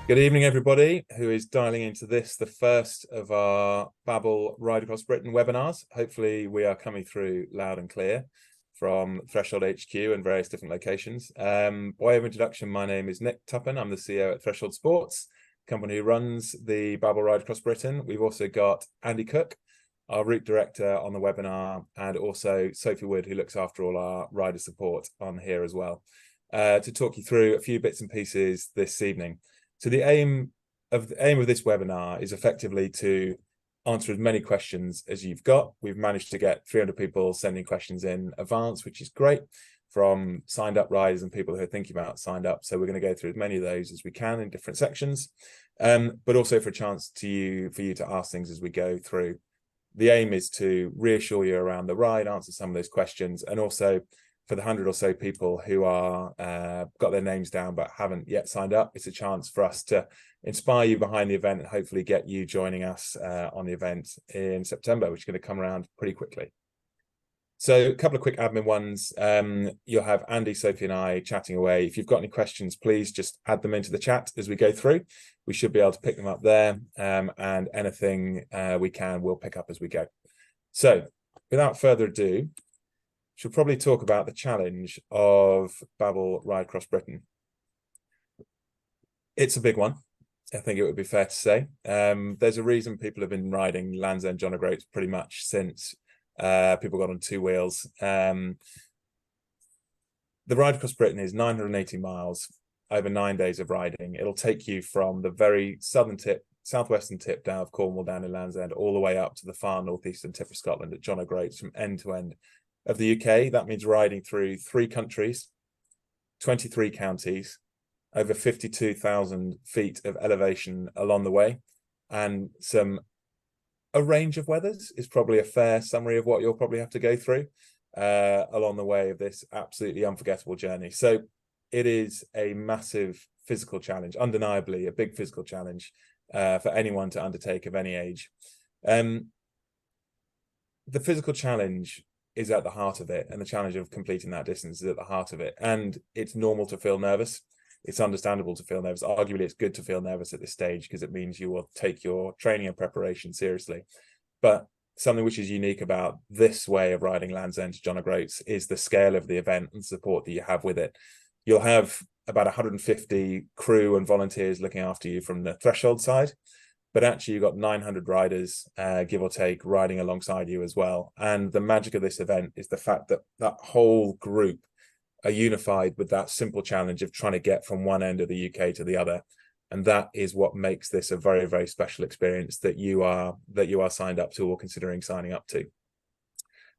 Good evening, everybody who is dialing into this, the first of our Babble Ride Across Britain webinars. Hopefully we are coming through loud and clear from Threshold HQ and various different locations. By way of introduction, my name is Nick Tuppen. I'm the CEO at Threshold Sports, company who runs the Babble Ride Across Britain. We've also got Andy Cook, our route director on the webinar, and also Sophie Wood, who looks after all our rider support on here as well, to talk you through a few bits and pieces this evening. So the aim of this webinar is effectively to answer as many questions as you've got. We've managed to get 300 people sending questions in advance, which is great, from signed up riders and people who are thinking about signed up. So we're going to go through as many of those as we can in different sections, but also for a chance for you to ask things as we go through. The aim is to reassure you around the ride, answer some of those questions, and also for the 100 or so people who are got their names down but haven't yet signed up, it's a chance for us to inspire you behind the event and hopefully get you joining us on the event in September, which is going to come around pretty quickly. So a couple of quick admin ones. You'll have Andy, Sophie and I chatting away. If you've got any questions, please just add them into the chat as we go through. We should be able to pick them up there, and anything we can, we'll pick up as we go. So without further ado, should probably talk about the challenge of Babble Ride Across Britain. It's a big one, I think it would be fair to say. There's a reason people have been riding Land's End John O'Groats pretty much since people got on two wheels. The Ride Across Britain is 980 miles over 9 days of riding. It'll take you from the very southern tip, southwestern tip down of Cornwall down in Land's End, all the way up to the far northeastern tip of Scotland at John O'Groats from end to end of the UK. That means riding through 3 countries, 23 counties, over 52,000 feet of elevation along the way, and a range of weathers is probably a fair summary of what you'll probably have to go through along the way of this absolutely unforgettable journey. So it is a massive physical challenge, undeniably a big physical challenge for anyone to undertake of any age. The physical challenge is at the heart of it, and the challenge of completing that distance is at the heart of it. And it's normal to feel nervous. It's understandable to feel nervous. Arguably, it's good to feel nervous at this stage because it means you will take your training and preparation seriously. But something which is unique about this way of riding Land's End to John O'Groats is the scale of the event and support that you have with it. You'll have about 150 crew and volunteers looking after you from the Threshold side, but actually you've got 900 riders, give or take, riding alongside you as well. And the magic of this event is the fact that that whole group are unified with that simple challenge of trying to get from one end of the UK to the other. And that is what makes this a very, very special experience that you are signed up to or considering signing up to.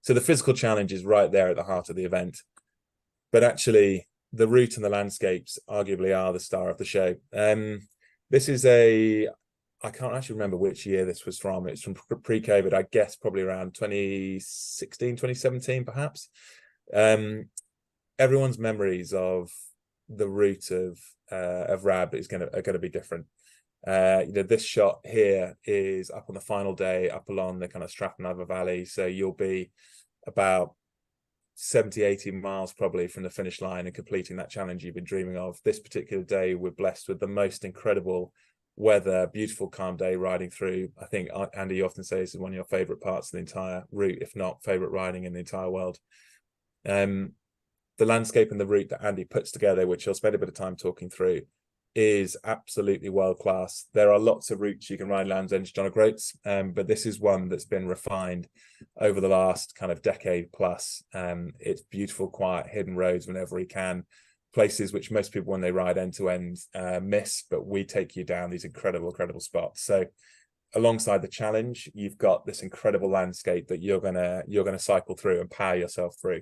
So the physical challenge is right there at the heart of the event. But actually, the route and the landscapes arguably are the star of the show. This is I can't actually remember which year this was from. It's from pre-COVID, I guess probably around 2016, 2017, perhaps. Everyone's memories of the route of RAB are gonna be different. This shot here is up on the final day, up along the kind of Strathnaver Valley. So you'll be about 70, 80 miles probably from the finish line and completing that challenge you've been dreaming of. This particular day, we're blessed with the most incredible weather, beautiful calm day riding through. I think Andy, you often say this is one of your favorite parts of the entire route, if not favorite riding in the entire world. The landscape and the route that Andy puts together, which he'll spend a bit of time talking through, is absolutely world class. There are lots of routes you can ride Land's End to John O'Groats, but this is one that's been refined over the last kind of decade plus. It's beautiful, quiet, hidden roads whenever we can. Places which most people when they ride end to end miss, but we take you down these incredible spots. So alongside the challenge, you've got this incredible landscape that you're gonna cycle through and power yourself through.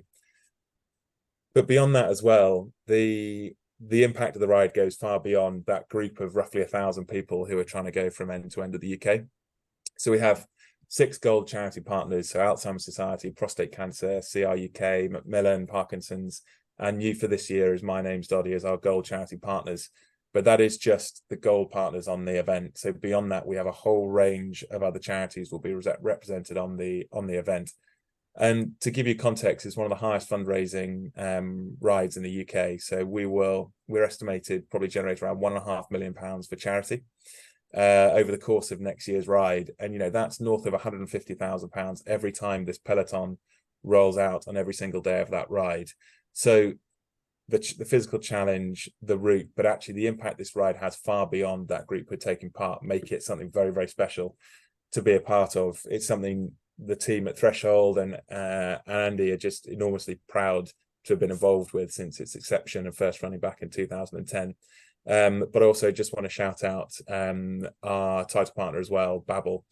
But beyond that as well, the impact of the ride goes far beyond that group of roughly 1,000 people who are trying to go from end to end of the UK. So we have 6 gold charity partners, so Alzheimer's Society, Prostate Cancer, CRUK, Macmillan, Parkinson's, and new for this year is My Name's Doddy as our gold charity partners. But that is just the gold partners on the event. So beyond that, we have a whole range of other charities will be represented on the event. And to give you context, it's one of the highest fundraising rides in the UK. So we're estimated probably generate around £1.5 million for charity over the course of next year's ride. And, you know, that's north of £150,000 every time this peloton rolls out on every single day of that ride. So the physical challenge, the route, but actually the impact this ride has far beyond that group who are taking part, make it something very, very special to be a part of. It's something the team at Threshold and Andy are just enormously proud to have been involved with since its inception and first running back in 2010. But also just want to shout out our title partner as well, Babble.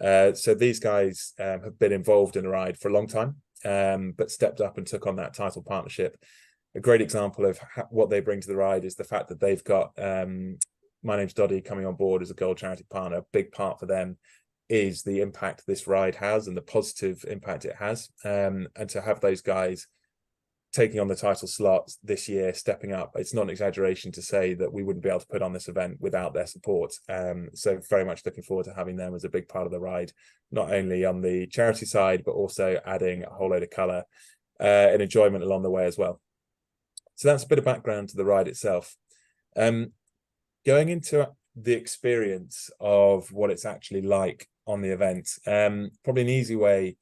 So these guys have been involved in the ride for a long time, but stepped up and took on that title partnership. A great example of what they bring to the ride is the fact that they've got My Name's Doddy coming on board as a Gold charity partner. A big part for them is the impact this ride has and the positive impact it has. And to have those guys taking on the title slot this year, stepping up, it's not an exaggeration to say that we wouldn't be able to put on this event without their support. So very much looking forward to having them as a big part of the ride, not only on the charity side, but also adding a whole load of colour and enjoyment along the way as well. So that's a bit of background to the ride itself. Going into the experience of what it's actually like on the event, probably an easy way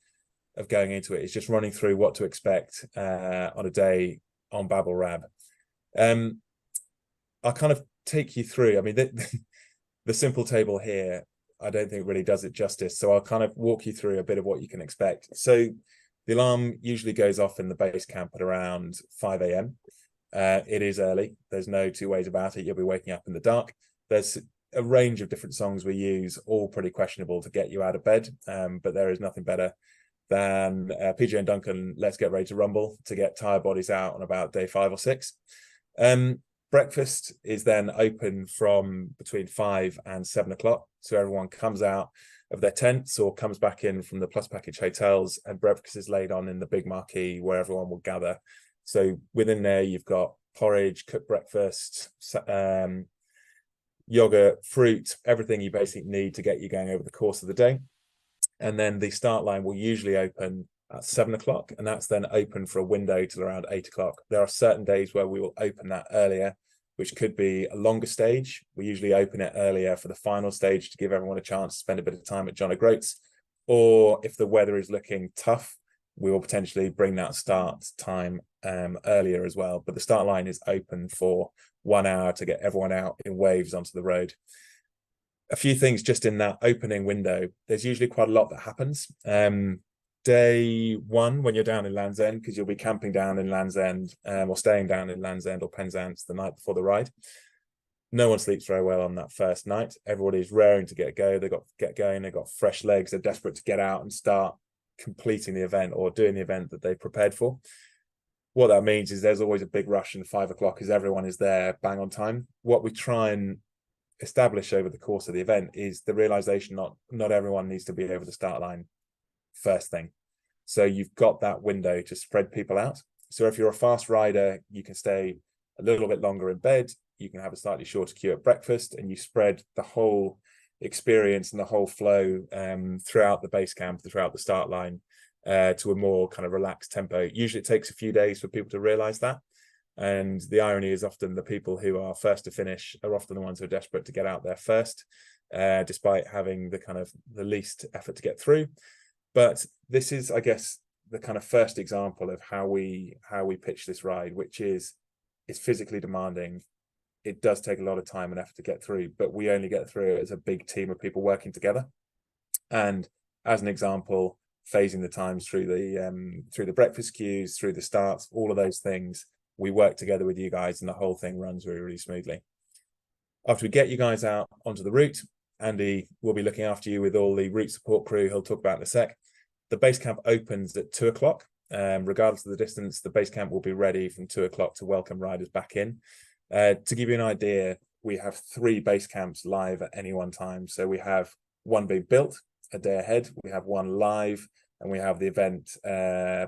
of going into it is just running through what to expect on a day on Babble Rab. I'll kind of take you through. I mean, the simple table here, I don't think really does it justice. So I'll kind of walk you through a bit of what you can expect. So the alarm usually goes off in the base camp at around 5 a.m. It is early. There's no two ways about it. You'll be waking up in the dark. There's a range of different songs we use, all pretty questionable to get you out of bed. But there is nothing better than PJ and Duncan, Let's Get Ready to Rumble, to get tired bodies out on about day 5 or 6. Breakfast is then open from between 5 and 7 o'clock. So everyone comes out of their tents or comes back in from the Plus Package hotels, and breakfast is laid on in the big marquee where everyone will gather. So within there, you've got porridge, cooked breakfast, yogurt, fruit, everything you basically need to get you going over the course of the day. And then the start line will usually open at 7 o'clock, and that's then open for a window till around 8 o'clock. There are certain days where we will open that earlier, which could be a longer stage. We usually open it earlier for the final stage to give everyone a chance to spend a bit of time at John O'Groats. Or if the weather is looking tough, we will potentially bring that start time earlier as well. But the start line is open for 1 hour to get everyone out in waves onto the road. A few things just in that opening window. There's usually quite a lot that happens. Day 1, when you're down in Land's End, because you'll be camping down in Land's End or staying down in Land's End or Penzance the night before the ride. No one sleeps very well on that first night. Everybody's raring to get going. They've got fresh legs. They're desperate to get out and start completing the event or doing the event that they prepared for. What that means is there's always a big rush in 5 o'clock because everyone is there bang on time. What we try and establish over the course of the event is the realization not everyone needs to be over the start line first thing. So you've got that window to spread people out. So if you're a fast rider, you can stay a little bit longer in bed, you can have a slightly shorter queue at breakfast, and you spread the whole experience and the whole flow throughout the base camp, throughout the start line, to a more kind of relaxed tempo. Usually it takes a few days for people to realize that. And the irony is often the people who are first to finish are often the ones who are desperate to get out there first, despite having the least effort to get through. But this is, I guess, the kind of first example of how we pitch this ride, which is it's physically demanding. It does take a lot of time and effort to get through, but we only get through it as a big team of people working together. And as an example, phasing the times through the breakfast queues, through the starts, all of those things, we work together with you guys, and the whole thing runs really, really smoothly. After we get you guys out onto the route, Andy will be looking after you with all the route support crew. He'll talk about in a sec. The base camp opens at 2 o'clock. Regardless of the distance, the base camp will be ready from 2 o'clock to welcome riders back in. To give you an idea, we have 3 base camps live at any one time. So we have one being built a day ahead, we have one live, and we have the event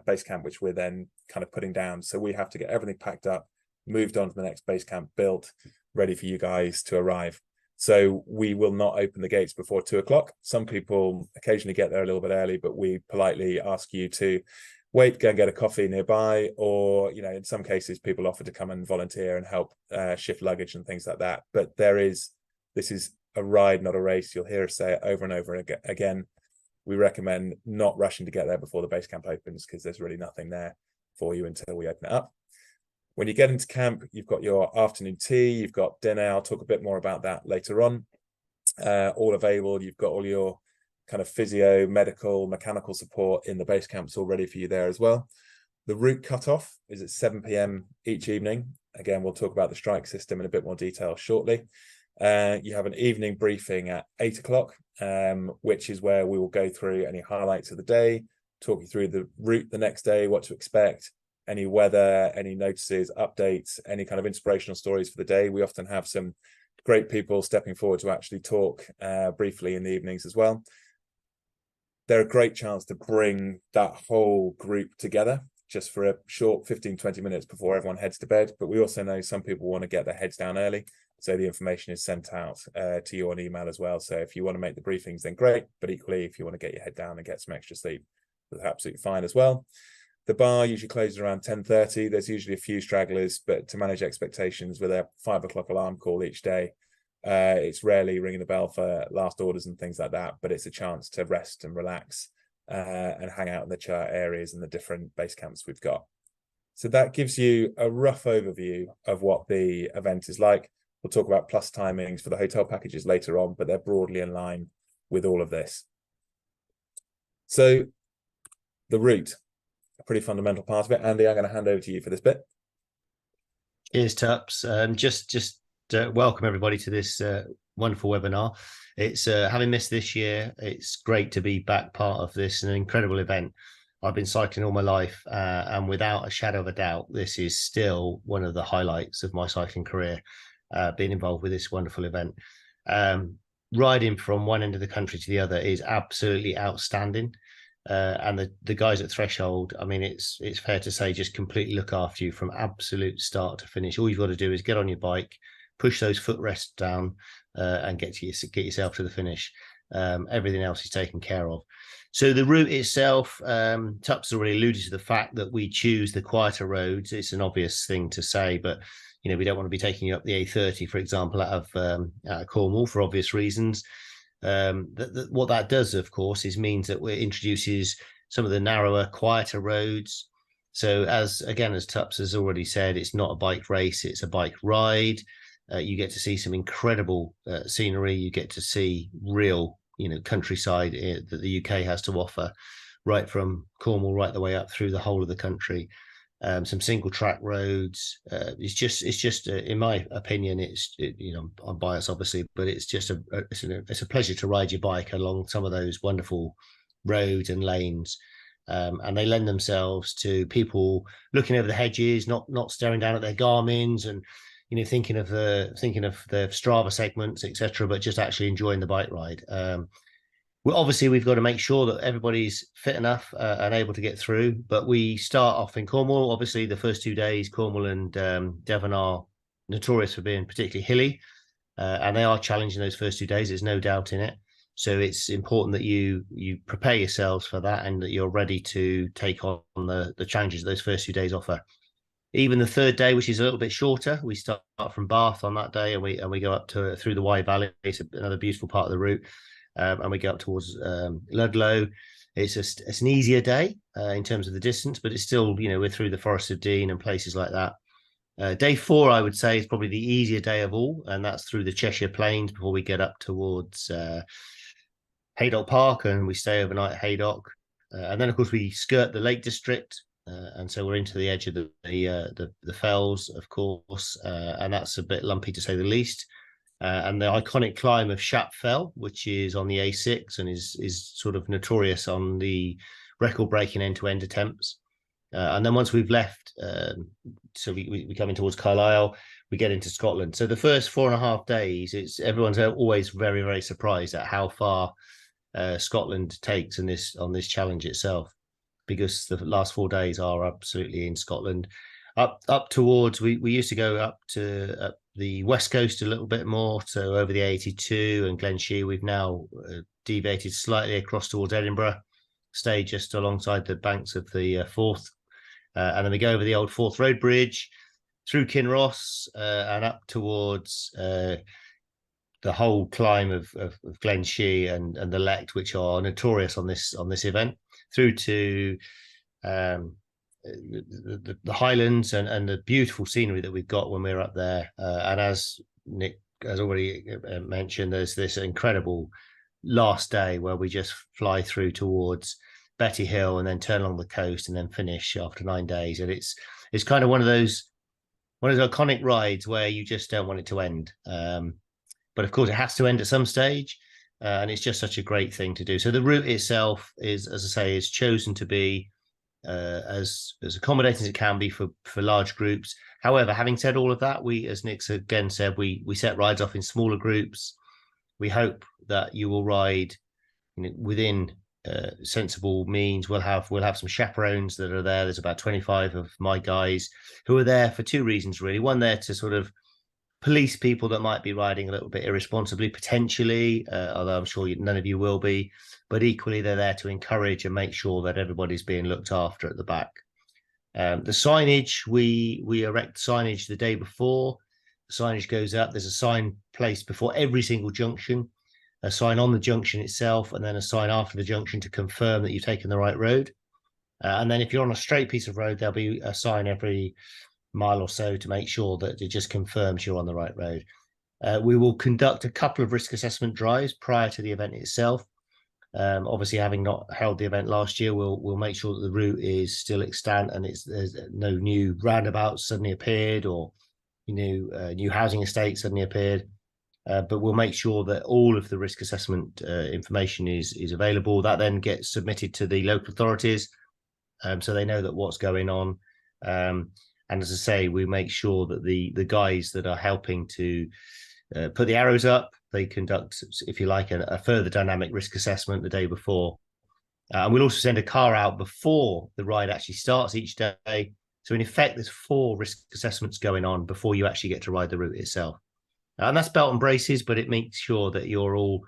base camp, which we're then kind of putting down. So we have to get everything packed up, moved on to the next base camp, built, ready for you guys to arrive. So we will not open the gates before 2 o'clock. Some people occasionally get there a little bit early, but we politely ask you to wait, go and get a coffee nearby, or, you know, in some cases people offer to come and volunteer and help shift luggage and things like that. But this is a ride, not a race. You'll hear us say it over and over again. We recommend not rushing to get there before the base camp opens, because there's really nothing there for you until we open it up. When you get into camp, you've got your afternoon tea, you've got dinner. I'll talk a bit more about that later on. All available. You've got all your kind of physio, medical, mechanical support in the base camps all ready for you there as well. The route cutoff is at 7 p.m. each evening. Again, we'll talk about the strike system in a bit more detail shortly. You have an evening briefing at 8 o'clock, which is where we will go through any highlights of the day, talk you through the route the next day, what to expect, any weather, any notices, updates, any kind of inspirational stories for the day. We often have some great people stepping forward to actually talk briefly in the evenings as well. They're a great chance to bring that whole group together just for a short 15-20 minutes before everyone heads to bed. But we also know some people want to get their heads down early, so the information is sent out to you on email as well. So if you want to make the briefings, then great. But equally, if you want to get your head down and get some extra sleep, that's absolutely fine as well. The bar usually closes around 10:30. There's usually a few stragglers, but to manage expectations with a 5 o'clock alarm call each day, it's rarely ringing the bell for last orders and things like that, but it's a chance to rest and relax and hang out in the chart areas and the different base camps we've got. So that gives you a rough overview of what the event is like. We'll talk about plus timings for the hotel packages later on, but they're broadly in line with all of this. So the route, a pretty fundamental part of it. Andy, I'm going to hand over to you for this bit. Cheers, Tups. Just welcome everybody to this wonderful webinar. It's having missed this year, it's great to be back part of this, an incredible event. I've been cycling all my life, and without a shadow of a doubt, this is still one of the highlights of my cycling career, being involved with this wonderful event. Riding from one end of the country to the other is absolutely outstanding. And the guys at Threshold, I mean, it's fair to say, just completely look after you from absolute start to finish. All you've got to do is get on your bike, push those footrests down, and get yourself to the finish. Everything else is taken care of. So the route itself, Tups already alluded to the fact that we choose the quieter roads. It's an obvious thing to say, but you know, we don't want to be taking you up the A30, for example, out of Cornwall for obvious reasons. What that does, of course, is means that it introduces some of the narrower, quieter roads. So as Tups has already said, it's not a bike race, it's a bike ride. You get to see some incredible scenery. You get to see real, countryside that the UK has to offer, right from Cornwall right the way up through the whole of the country. Some single track roads. It's just in my opinion, I'm biased obviously, but it's just it's a pleasure to ride your bike along some of those wonderful roads and lanes. And they lend themselves to people looking over the hedges, not staring down at their Garmins and thinking of the Strava segments, etc., but just actually enjoying the bike ride. We've got to make sure that everybody's fit enough and able to get through. But we start off in Cornwall. Obviously, the first 2 days, Cornwall and Devon are notorious for being particularly hilly, and they are challenging those first 2 days. There's no doubt in it. So it's important that you prepare yourselves for that and that you're ready to take on the challenges those first 2 days offer. Even the third day, which is a little bit shorter, we start from Bath on that day, and we go up through the Wye Valley. It's another beautiful part of the route. And we go up towards Ludlow. It's an easier day in terms of the distance, but it's still, we're through the Forest of Dean and places like that. Day 4, I would say, is probably the easier day of all, and that's through the Cheshire Plains before we get up towards Haydock Park, and we stay overnight at Haydock. And then, of course, we skirt the Lake District, and so we're into the edge of the fells, of course, and that's a bit lumpy to say the least. And the iconic climb of Shap Fell, which is on the A6 and is sort of notorious on the record-breaking end-to-end attempts. And then once we've left, so we come in towards Carlisle, we get into Scotland. So the first 4.5 days, everyone's always very, very surprised at how far Scotland takes on this challenge itself, because the last 4 days are absolutely in Scotland. up towards, we used to go up to the west coast a little bit more, so over the A82 and Glenshee. We've now deviated slightly across towards Edinburgh, stay just alongside the banks of the Forth, and then we go over the old Forth Road Bridge through Kinross and up towards the whole climb of Glenshee and the Lect, which are notorious on this event, through to the Highlands and the beautiful scenery that we've got when we're up there. And as Nick has already mentioned, there's this incredible last day where we just fly through towards Betty Hill and then turn along the coast and then finish after 9 days. And it's kind of one of those iconic rides where you just don't want it to end. But of course, it has to end at some stage. And it's just such a great thing to do. So the route itself is, as I say, is chosen to be as accommodating as it can be for large groups. However, having said all of that, we, as Nick's again said, we set rides off in smaller groups. We hope that you will ride, within sensible means. We'll have some chaperones that are there. There's about 25 of my guys who are there for two reasons, really. One, there to sort of police people that might be riding a little bit irresponsibly, potentially, although I'm sure none of you will be, but equally they're there to encourage and make sure that everybody's being looked after at the back. The signage, we erect signage the day before. The signage goes up. There's a sign placed before every single junction, a sign on the junction itself, and then a sign after the junction to confirm that you've taken the right road. And then if you're on a straight piece of road, there'll be a sign every mile or so to make sure that it just confirms you're on the right road. We will conduct a couple of risk assessment drives prior to the event itself. Obviously, having not held the event last year, we'll make sure that the route is still extant and there's no new roundabouts suddenly appeared or new housing estates suddenly appeared. But we'll make sure that all of the risk assessment information is available. That then gets submitted to the local authorities, so they know that what's going on. And as I say, we make sure that the guys that are helping to put the arrows up, they conduct, if you like, a further dynamic risk assessment the day before. And we'll also send a car out before the ride actually starts each day. So in effect, there's 4 risk assessments going on before you actually get to ride the route itself. And that's belt and braces, but it makes sure that you're all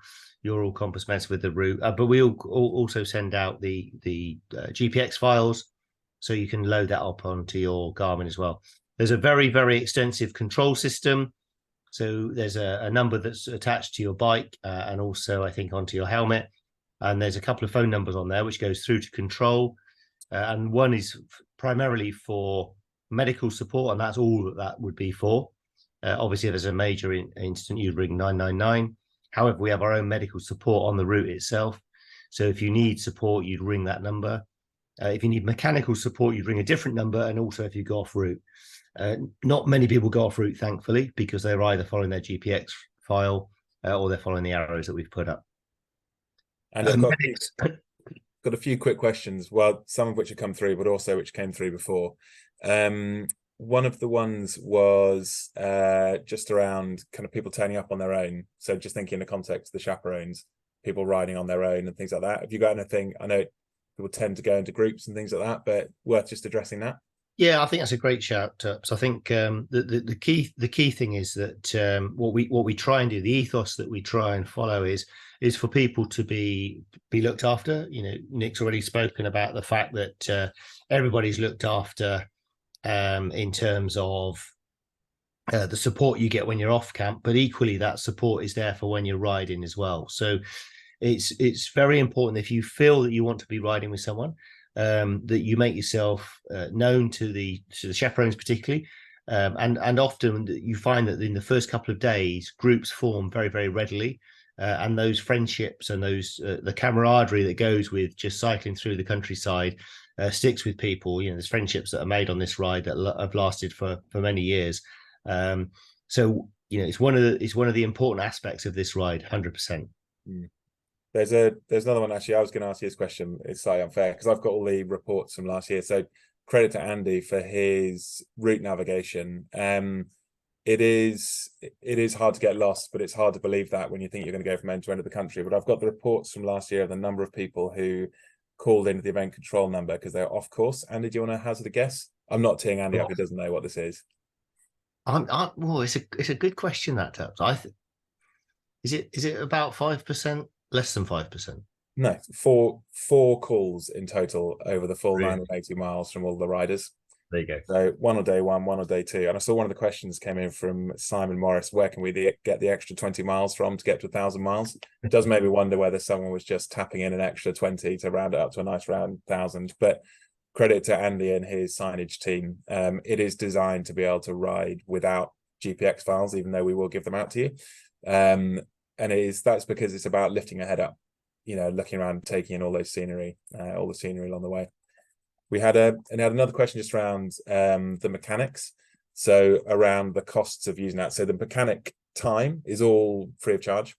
compass with the route. But we'll also send out the GPX files, so you can load that up onto your Garmin as well. There's a very, very extensive control system. So there's a number that's attached to your bike and also, I think, onto your helmet. And there's a couple of phone numbers on there, which goes through to control. And one is primarily for medical support, and that's all that would be for. Obviously, if there's a major incident, you'd ring 999. However, we have our own medical support on the route itself. So if you need support, you'd ring that number. If you need mechanical support, you'd ring a different number. And also if you go off route. Not many people go off route, thankfully, because they're either following their GPX file or they're following the arrows that we've put up. And I've got a few quick questions, well, some of which have come through, but also which came through before. One of the ones was just around kind of people turning up on their own. So just thinking in the context of the chaperones, people riding on their own and things like that. Have you got anything? I know people tend to go into groups and things like that, but worth just addressing that. Yeah, I think that's a great shout, Tups. I think the key thing is that what we try and do, the ethos that we try and follow is for people to be looked after. Nick's already spoken about the fact that everybody's looked after in terms of the support you get when you're off camp, but equally that support is there for when you're riding as well. So it's very important, if you feel that you want to be riding with someone, that you make yourself known to the chaperones particularly, and often you find that in the first couple of days groups form very, very readily, and those friendships and those the camaraderie that goes with just cycling through the countryside sticks with people. There's friendships that are made on this ride that have lasted for many years. So it's one of the important aspects of this ride, 100%. There's another one, actually. I was going to ask you this question. It's slightly unfair because I've got all the reports from last year. So credit to Andy for his route navigation. It is hard to get lost, but it's hard to believe that when you think you're going to go from end to end of the country. But I've got the reports from last year of the number of people who called into the event control number because they're off course. Andy, do you want to hazard a guess? I'm not teeing Andy up, he doesn't know what this is. Well, it's a good question, that Tubbs. Is it about 5%? Less than 5%? No, four calls in total over the full Really? 980 miles from all the riders. There you go. So one on day one on day two. And I saw one of the questions came in from Simon Morris. Where can we get the extra 20 miles from to get to 1,000 miles? It does make me wonder whether someone was just tapping in an extra 20 to round it up to a nice round 1,000. But credit to Andy and his signage team. It is designed to be able to ride without GPX files, even though we will give them out to you. And that's because it's about lifting your head up, looking around, taking in all the scenery along the way. We had another question just around the mechanics, so around the costs of using that. So the mechanic time is all free of charge.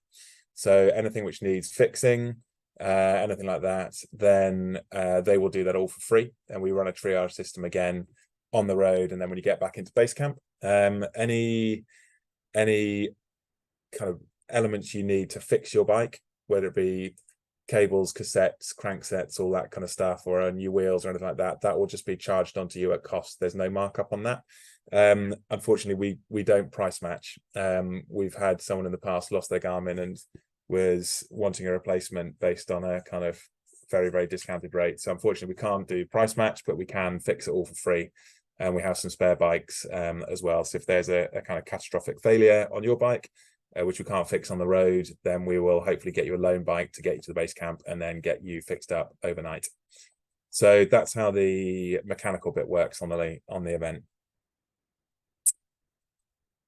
So anything which needs fixing, anything like that, then they will do that all for free. And we run a triage system again on the road. And then when you get back into Basecamp, any kind of elements you need to fix your bike, whether it be cables, cassettes, cranksets, all that kind of stuff, or new wheels or anything like that, that will just be charged onto you at cost. There's no markup on that. Unfortunately, we don't price match. We've had someone in the past lost their Garmin and was wanting a replacement based on a kind of very, very discounted rate. So unfortunately, we can't do price match, but we can fix it all for free. And we have some spare bikes as well. So if there's a kind of catastrophic failure on your bike, which we can't fix on the road, then we will hopefully get you a loan bike to get you to the base camp and then get you fixed up overnight. So that's how the mechanical bit works on the event.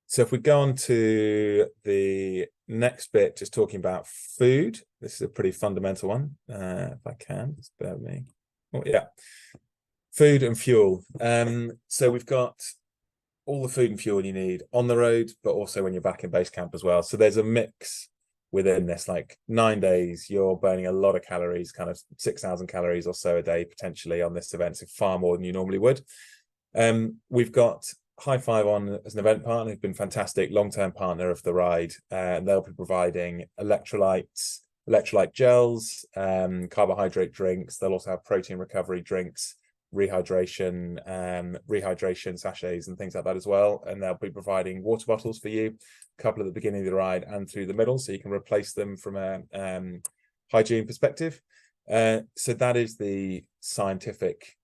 So if we go on to the next bit, just talking about food, this is a pretty fundamental one. If I can, just bear with me. Oh, yeah. Food and fuel. So we've got all the food and fuel you need on the road, but also when you're back in base camp as well. So there's a mix within this, like 9 days, you're burning a lot of calories, kind of 6,000 calories or so a day, potentially on this event. So far more than you normally would. We've got High Five on as an event partner, who've been fantastic, long-term partner of the ride. And they'll be providing electrolyte gels, carbohydrate drinks. They'll also have protein recovery drinks, rehydration sachets and things like that as well. And they'll be providing water bottles for you, a couple at the beginning of the ride and through the middle, so you can replace them from a hygiene perspective. So that is the scientific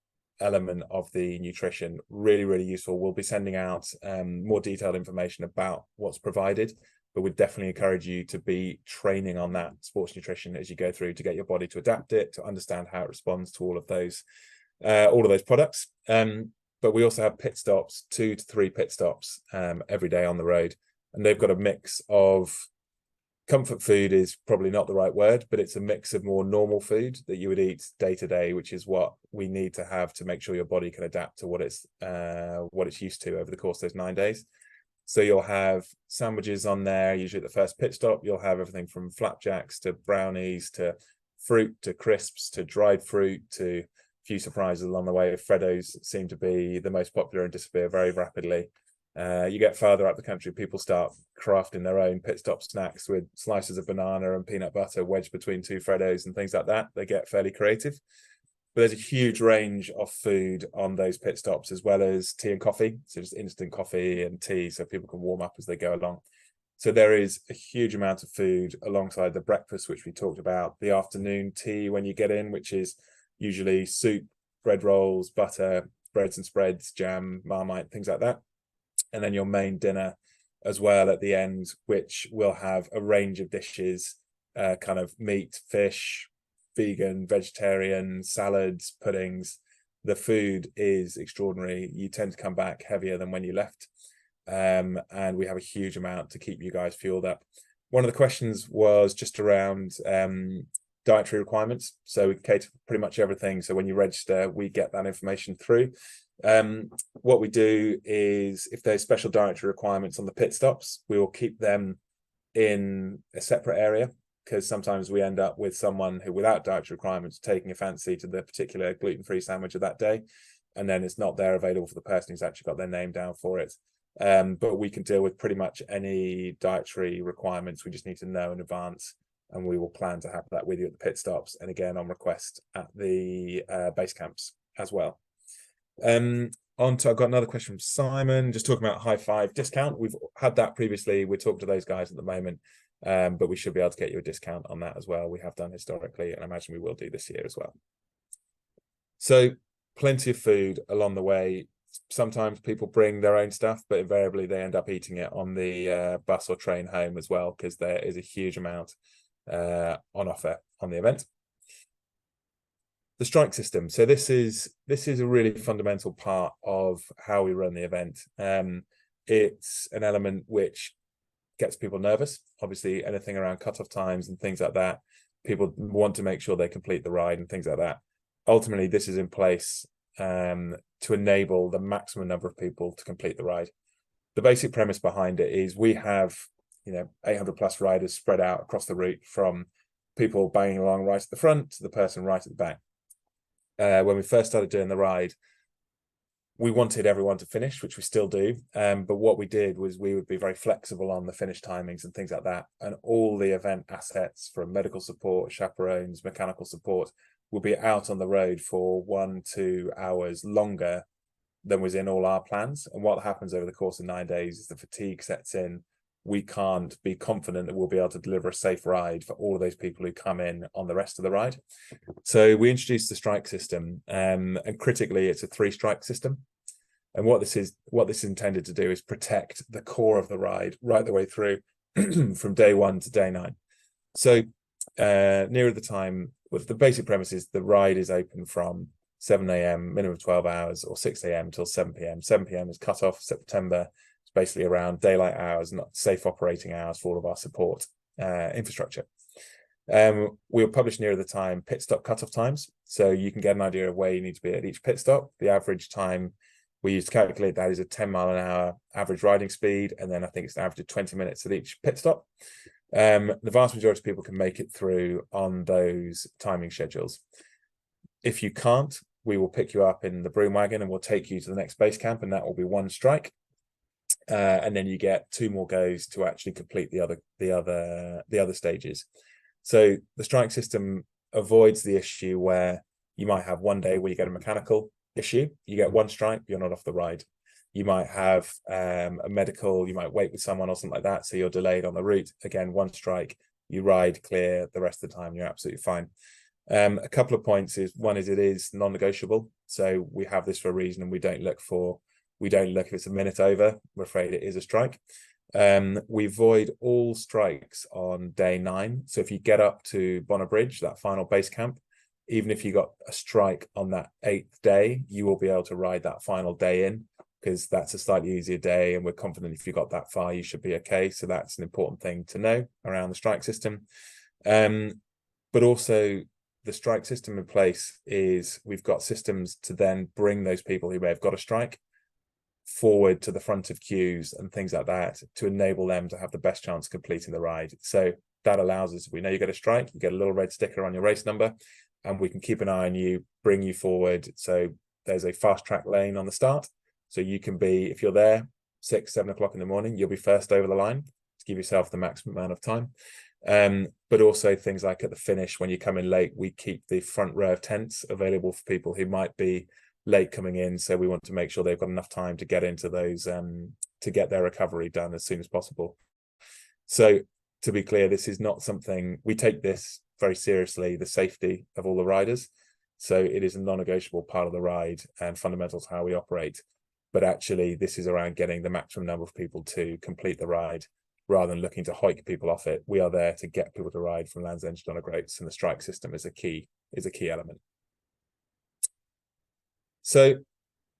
element of the nutrition. Really, really useful. We'll be sending out more detailed information about what's provided, but we'd definitely encourage you to be training on that sports nutrition as you go through, to get your body to adapt it, to understand how it responds to all of those products. But we also have pit stops, 2 to 3 pit stops every day on the road, and they've got a mix of comfort food, is probably not the right word, but it's a mix of more normal food that you would eat day to day, which is what we need to have to make sure your body can adapt to what it's used to over the course of those 9 days. So you'll have sandwiches on there, usually at the first pit stop. You'll have everything from flapjacks to brownies to fruit to crisps to dried fruit to few surprises along the way. Freddos seem to be the most popular and disappear very rapidly. You get further up the country, people start crafting their own pit stop snacks with slices of banana and peanut butter wedged between 2 Freddos and things like that. They get fairly creative. But there's a huge range of food on those pit stops, as well as tea and coffee. So just instant coffee and tea, so people can warm up as they go along. So there is a huge amount of food alongside the breakfast, which we talked about, the afternoon tea when you get in, which is usually soup, bread rolls, butter, breads and spreads, jam, Marmite, things like that. And then your main dinner as well at the end, which will have a range of dishes, kind of meat, fish, vegan, vegetarian, salads, puddings. The food is extraordinary. You tend to come back heavier than when you left. And we have a huge amount to keep you guys fueled up. One of the questions was just around dietary requirements. So we cater for pretty much everything. So when you register, we get that information through. What we do is, if there's special dietary requirements on the pit stops, we will keep them in a separate area, because sometimes we end up with someone who, without dietary requirements, taking a fancy to the particular gluten-free sandwich of that day, and then it's not there available for the person who's actually got their name down for it. But we can deal with pretty much any dietary requirements. We just need to know in advance, and we will plan to have that with you at the pit stops, and again on request at the base camps as well. I've got another question from Simon, just talking about High Five discount. We've had that previously. We're talking to those guys at the moment, but we should be able to get you a discount on that as well. We have done historically, and I imagine we will do this year as well. So plenty of food along the way. Sometimes people bring their own stuff, but invariably they end up eating it on the bus or train home as well, because there is a huge amount on offer on the event. The strike system. So this is a really fundamental part of how we run the event. It's an element which gets people nervous. Obviously, anything around cutoff times and things like that, people want to make sure they complete the ride and things like that. Ultimately, this is in place to enable the maximum number of people to complete the ride. The basic premise behind it is we have 800 plus riders spread out across the route, from people banging along right at the front to the person right at the back. When we first started doing the ride, we wanted everyone to finish, which we still do. But what we did was we would be very flexible on the finish timings and things like that. And all the event assets, from medical support, chaperones, mechanical support, will be out on the road for 1-2 hours longer than was in all our plans. And what happens over the course of 9 days is the fatigue sets in. We can't be confident that we'll be able to deliver a safe ride for all of those people who come in on the rest of the ride. So we introduced the strike system, and critically, it's a 3-strike system. And what this is intended to do is protect the core of the ride right the way through from day 1 to day 9. So nearer the time, with the basic premise is the ride is open from 7 a.m, minimum of 12 hours, or 6 a.m. till 7 p.m. 7 p.m. is cut off September. It's basically around daylight hours, not safe operating hours for all of our support infrastructure. We'll publish nearer the time pit stop cutoff times, so you can get an idea of where you need to be at each pit stop. The average time we use to calculate that is a 10 mile an hour average riding speed, and then I think it's an average of 20 minutes at each pit stop. The vast majority of people can make it through on those timing schedules. If you can't, we will pick you up in the broom wagon and we'll take you to the next base camp, and that will be 1 strike. And then you get 2 more goes to actually complete the other stages. So the strike system avoids the issue where you might have one day where you get a mechanical issue, you get 1 strike, you're not off the ride. You might have a medical, you might wait with someone or something like that, so you're delayed on the route. Again, 1 strike, you ride clear the rest of the time, you're absolutely fine. A couple of points is, one is it is non-negotiable. So we have this for a reason, and we don't look if it's a minute over. We're afraid it is a strike. We avoid all strikes on day 9. So if you get up to Bonner Bridge, that final base camp, even if you got a strike on that 8th day, you will be able to ride that final day in, because that's a slightly easier day, and we're confident if you got that far, you should be okay. So that's an important thing to know around the strike system. But also, the strike system in place is we've got systems to then bring those people who may have got a strike forward to the front of queues and things like that, to enable them to have the best chance of completing the ride. So that allows us, if we know you get a strike, you get a little red sticker on your race number, and we can keep an eye on you, bring you forward. So there's a fast track lane on the start. So you can be, if you're there 6-7 o'clock in the morning, you'll be first over the line to give yourself the maximum amount of time. But also things like at the finish, when you come in late, we keep the front row of tents available for people who might be late coming in. So we want to make sure they've got enough time to get into those, to get their recovery done as soon as possible. So to be clear, this is not something, we take this very seriously, the safety of all the riders. So it is a non-negotiable part of the ride and fundamental to how we operate. But actually, this is around getting the maximum number of people to complete the ride, rather than looking to hike people off it. We are there to get people to ride from Land's End to Groats, and the strike system is a key element. So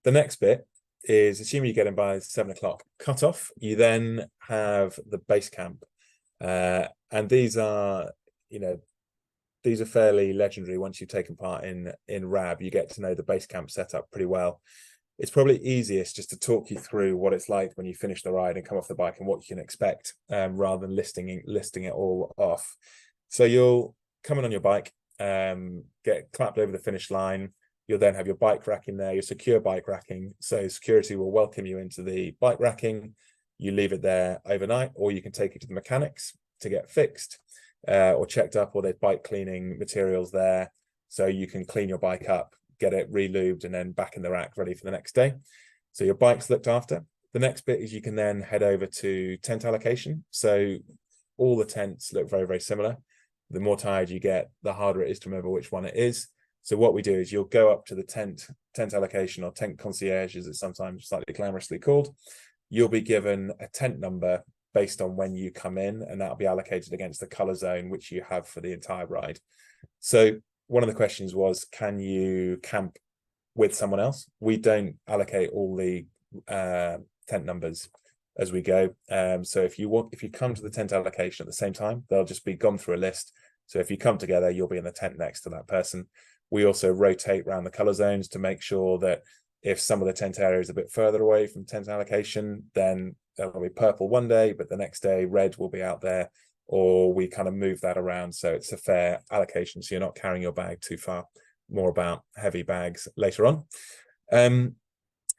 the next bit is, assuming you get in by 7 o'clock cutoff, you then have the base camp. And these are fairly legendary. Once you've taken part in RAB, you get to know the base camp setup pretty well. It's probably easiest just to talk you through what it's like when you finish the ride and come off the bike, and what you can expect, rather than listing it all off. So you'll come in on your bike, get clapped over the finish line. You'll then have your bike rack in there, your secure bike racking. So security will welcome you into the bike racking. You leave it there overnight, or you can take it to the mechanics to get fixed or checked up, or there's bike cleaning materials there. So you can clean your bike up get it re-lubed, and then back in the rack ready for the next day. So your bike's looked after. The next bit is you can then head over to tent allocation. So all the tents look very, very similar. The more tired you get, the harder it is to remember which one it is. So what we do is you'll go up to the tent allocation, or tent concierge, as it's sometimes slightly glamorously called. You'll be given a tent number based on when you come in, and that'll be allocated against the color zone which you have for the entire ride. So one of the questions was, can you camp with someone else? We don't allocate all the tent numbers as we go. So if you come to the tent allocation at the same time, they'll just be gone through a list. So if you come together, you'll be in the tent next to that person. We also rotate around the color zones to make sure that if some of the tent area is a bit further away from tent allocation, then it'll be purple one day, but the next day red will be out there, or we kind of move that around so it's a fair allocation, so you're not carrying your bag too far. More about heavy bags later on.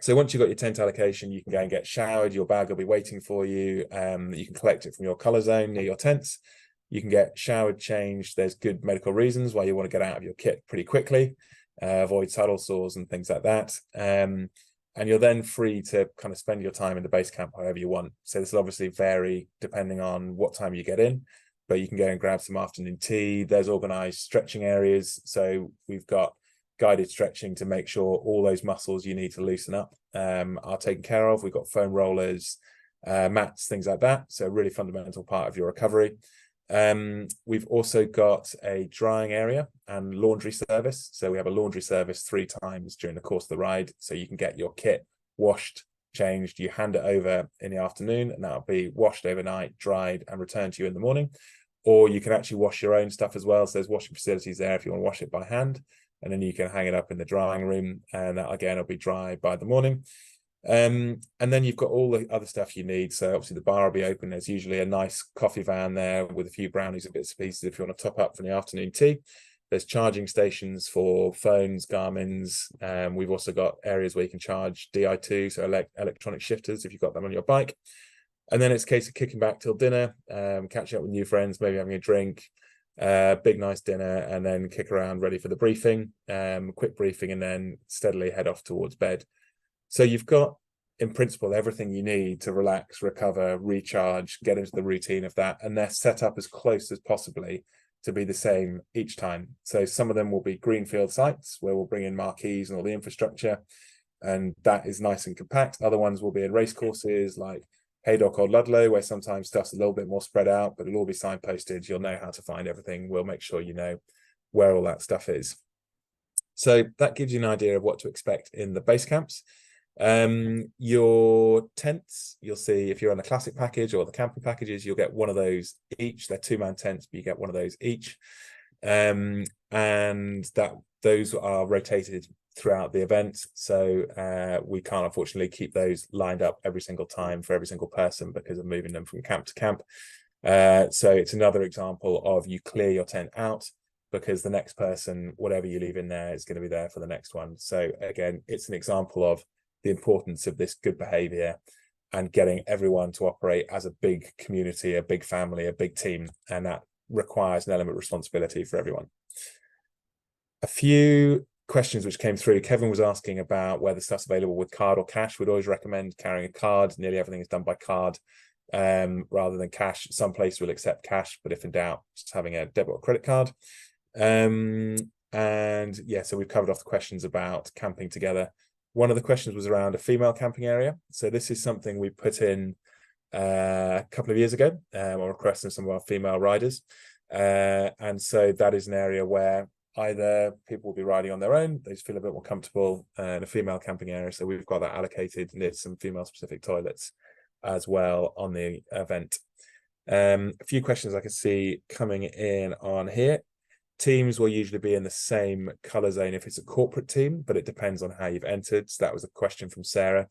So once you've got your tent allocation, you can go and get showered. Your bag will be waiting for you. You can collect it from your color zone near your tents. You can get showered, changed. There's good medical reasons why you want to get out of your kit pretty quickly, avoid saddle sores and things like that. And you're then free to kind of spend your time in the base camp however you want. So this will obviously vary depending on what time you get in, but you can go and grab some afternoon tea. There's organized stretching areas. So we've got guided stretching to make sure all those muscles you need to loosen up are taken care of. We've got foam rollers, mats, things like that. So a really fundamental part of your recovery. We've also got a drying area and laundry service. So we have a laundry service 3 times during the course of the ride. So you can get your kit washed, changed, you hand it over in the afternoon, and that'll be washed overnight, dried, and returned to you in the morning. Or you can actually wash your own stuff as well. So there's washing facilities there if you want to wash it by hand, and then you can hang it up in the drying room, and that again will be dry by the morning. And then you've got all the other stuff you need. So obviously the bar will be open. There's usually a nice coffee van there with a few brownies and bits and pieces if you want to top up for the afternoon tea. There's charging stations for phones, Garmin's. We've also got areas where you can charge Di2, so electronic shifters if you've got them on your bike. And then it's a case of kicking back till dinner, catching up with new friends, maybe having a drink, big nice dinner, and then kick around ready for the briefing, quick briefing, and then steadily head off towards bed. So you've got, in principle, everything you need to relax, recover, recharge, get into the routine of that, and they're set up as close as possibly to be the same each time. So some of them will be greenfield sites where we'll bring in marquees and all the infrastructure, and that is nice and compact. Other ones will be in race courses like Haydock or Ludlow, where sometimes stuff's a little bit more spread out, but it'll all be signposted. You'll know how to find everything. We'll make sure you know where all that stuff is. So that gives you an idea of what to expect in the base camps. Your tents, you'll see if you're on the classic package or the camping packages, you'll get one of those each. They're 2-man tents, but you get one of those each. And those are rotated throughout the event. So we can't unfortunately keep those lined up every single time for every single person because of moving them from camp to camp. So it's another example of you clear your tent out because the next person, whatever you leave in there, is going to be there for the next one. So again, it's an example of the importance of this good behavior and getting everyone to operate as a big community, a big family, a big team, and that requires an element of responsibility for everyone. A few questions which came through. Kevin was asking about whether stuff's available with card or cash. We'd always recommend carrying a card. Nearly everything is done by card rather than cash. Some places will accept cash, but if in doubt, just having a debit or credit card. And yeah, so we've covered off the questions about camping together. One of the questions was around a female camping area. So this is something we put in a couple of years ago on request from some of our female riders. And so that is an area where either people will be riding on their own, they just feel a bit more comfortable, in a female camping area. So we've got that allocated near some female specific toilets as well on the event. A few questions I can see coming in on here. Teams will usually be in the same color zone if it's a corporate team, but it depends on how you've entered. So that was a question from Sarah.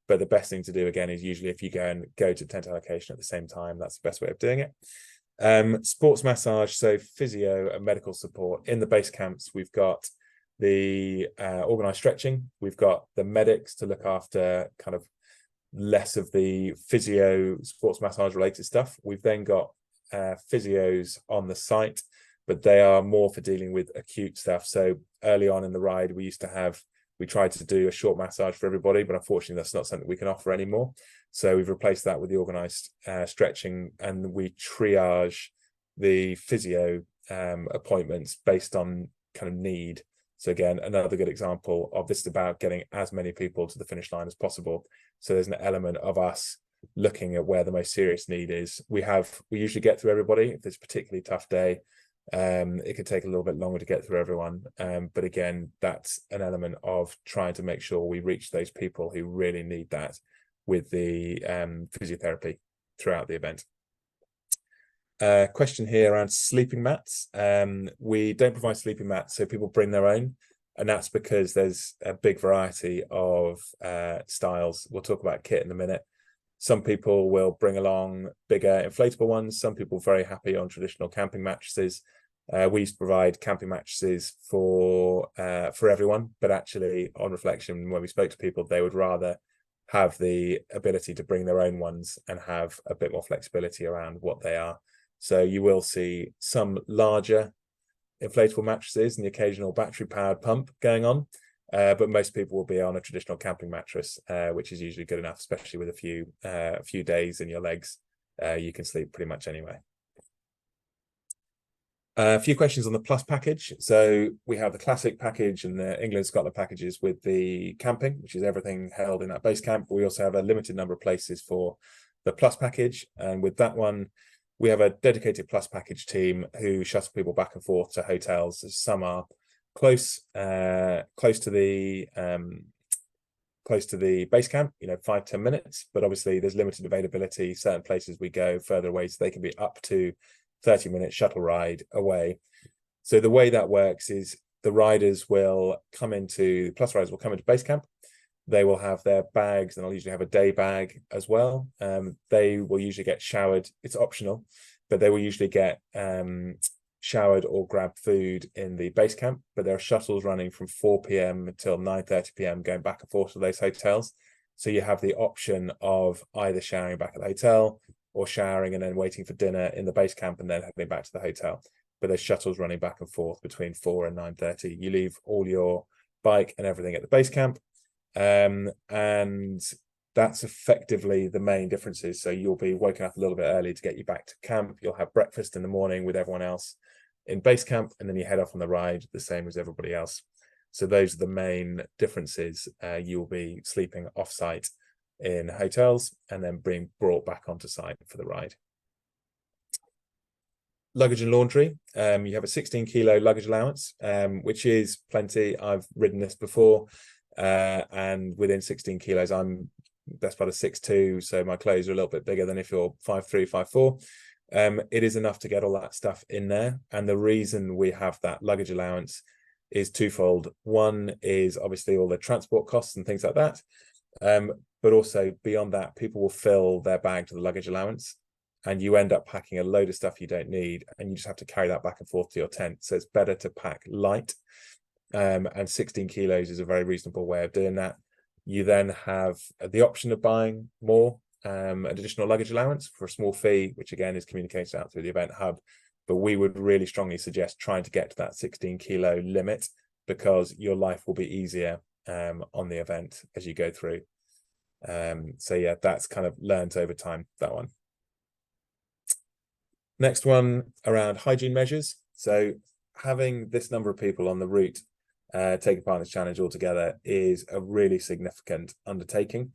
But the best thing to do, again, is usually if you go to tent allocation at the same time, that's the best way of doing it. Sports massage, so physio and medical support. In the base camps, we've got the organized stretching. We've got the medics to look after kind of less of the physio, sports massage related stuff. We've then got physios on the site but they are more for dealing with acute stuff. So early on in the ride, we tried to do a short massage for everybody, but unfortunately that's not something we can offer anymore. So we've replaced that with the organized stretching, and we triage the physio appointments based on kind of need. So again, another good example of this is about getting as many people to the finish line as possible. So there's an element of us looking at where the most serious need is. We usually get through everybody. If it's a particularly tough day, it could take a little bit longer to get through everyone. But again, that's an element of trying to make sure we reach those people who really need that with the physiotherapy throughout the event. Question here around sleeping mats. We don't provide sleeping mats, so people bring their own, and that's because there's a big variety of styles. We'll talk about kit in a minute. Some people will bring along bigger inflatable ones. Some people are very happy on traditional camping mattresses. We used to provide camping mattresses for everyone, but actually on reflection, when we spoke to people, they would rather have the ability to bring their own ones and have a bit more flexibility around what they are. So you will see some larger inflatable mattresses and the occasional battery powered pump going on, but most people will be on a traditional camping mattress, which is usually good enough, especially with a few days in your legs. You can sleep pretty much anyway. A few questions on the Plus package. So we have the classic package and the England Scotland packages with the camping, which is everything held in that base camp. We also have a limited number of places for the Plus package, and with that one, we have a dedicated Plus package team who shuttle people back and forth to hotels. Some are close to the base camp, 5-10 minutes, but obviously there's limited availability. Certain places we go further away, so they can be up to 30-minute shuttle ride away. So the way that works is the riders will come into base camp. They will have their bags, and they'll usually have a day bag as well. They will usually get showered. It's optional, but they will usually get showered or grab food in the base camp. But there are shuttles running from 4 p.m. until 9:30 p.m. going back and forth to those hotels. So you have the option of either showering back at the hotel or showering and then waiting for dinner in the base camp and then heading back to the hotel. But there's shuttles running back and forth between 4 and 9:30. You leave all your bike and everything at the base camp. And that's effectively the main differences. So you'll be woken up a little bit early to get you back to camp. You'll have breakfast in the morning with everyone else in base camp, and then you head off on the ride the same as everybody else. So those are the main differences. You'll be sleeping off-site in hotels and then being brought back onto site for the ride. Luggage and laundry. You have a 16-kilo luggage allowance, which is plenty. I've ridden this before. And within 16 kilos, I'm best part of 6'2", so my clothes are a little bit bigger than if you're 5'3", 5'4". It is enough to get all that stuff in there. And the reason we have that luggage allowance is twofold. One is obviously all the transport costs and things like that. But also beyond that, people will fill their bag to the luggage allowance, and you end up packing a load of stuff you don't need, and you just have to carry that back and forth to your tent. So it's better to pack light. And 16 kilos is a very reasonable way of doing that. You then have the option of buying more, an additional luggage allowance for a small fee, which again is communicated out through the event hub. But we would really strongly suggest trying to get to that 16-kilo limit, because your life will be easier on the event as you go through. So yeah, that's kind of learned over time, that one. Next one around hygiene measures. So having this number of people on the route taking part in this challenge altogether is a really significant undertaking,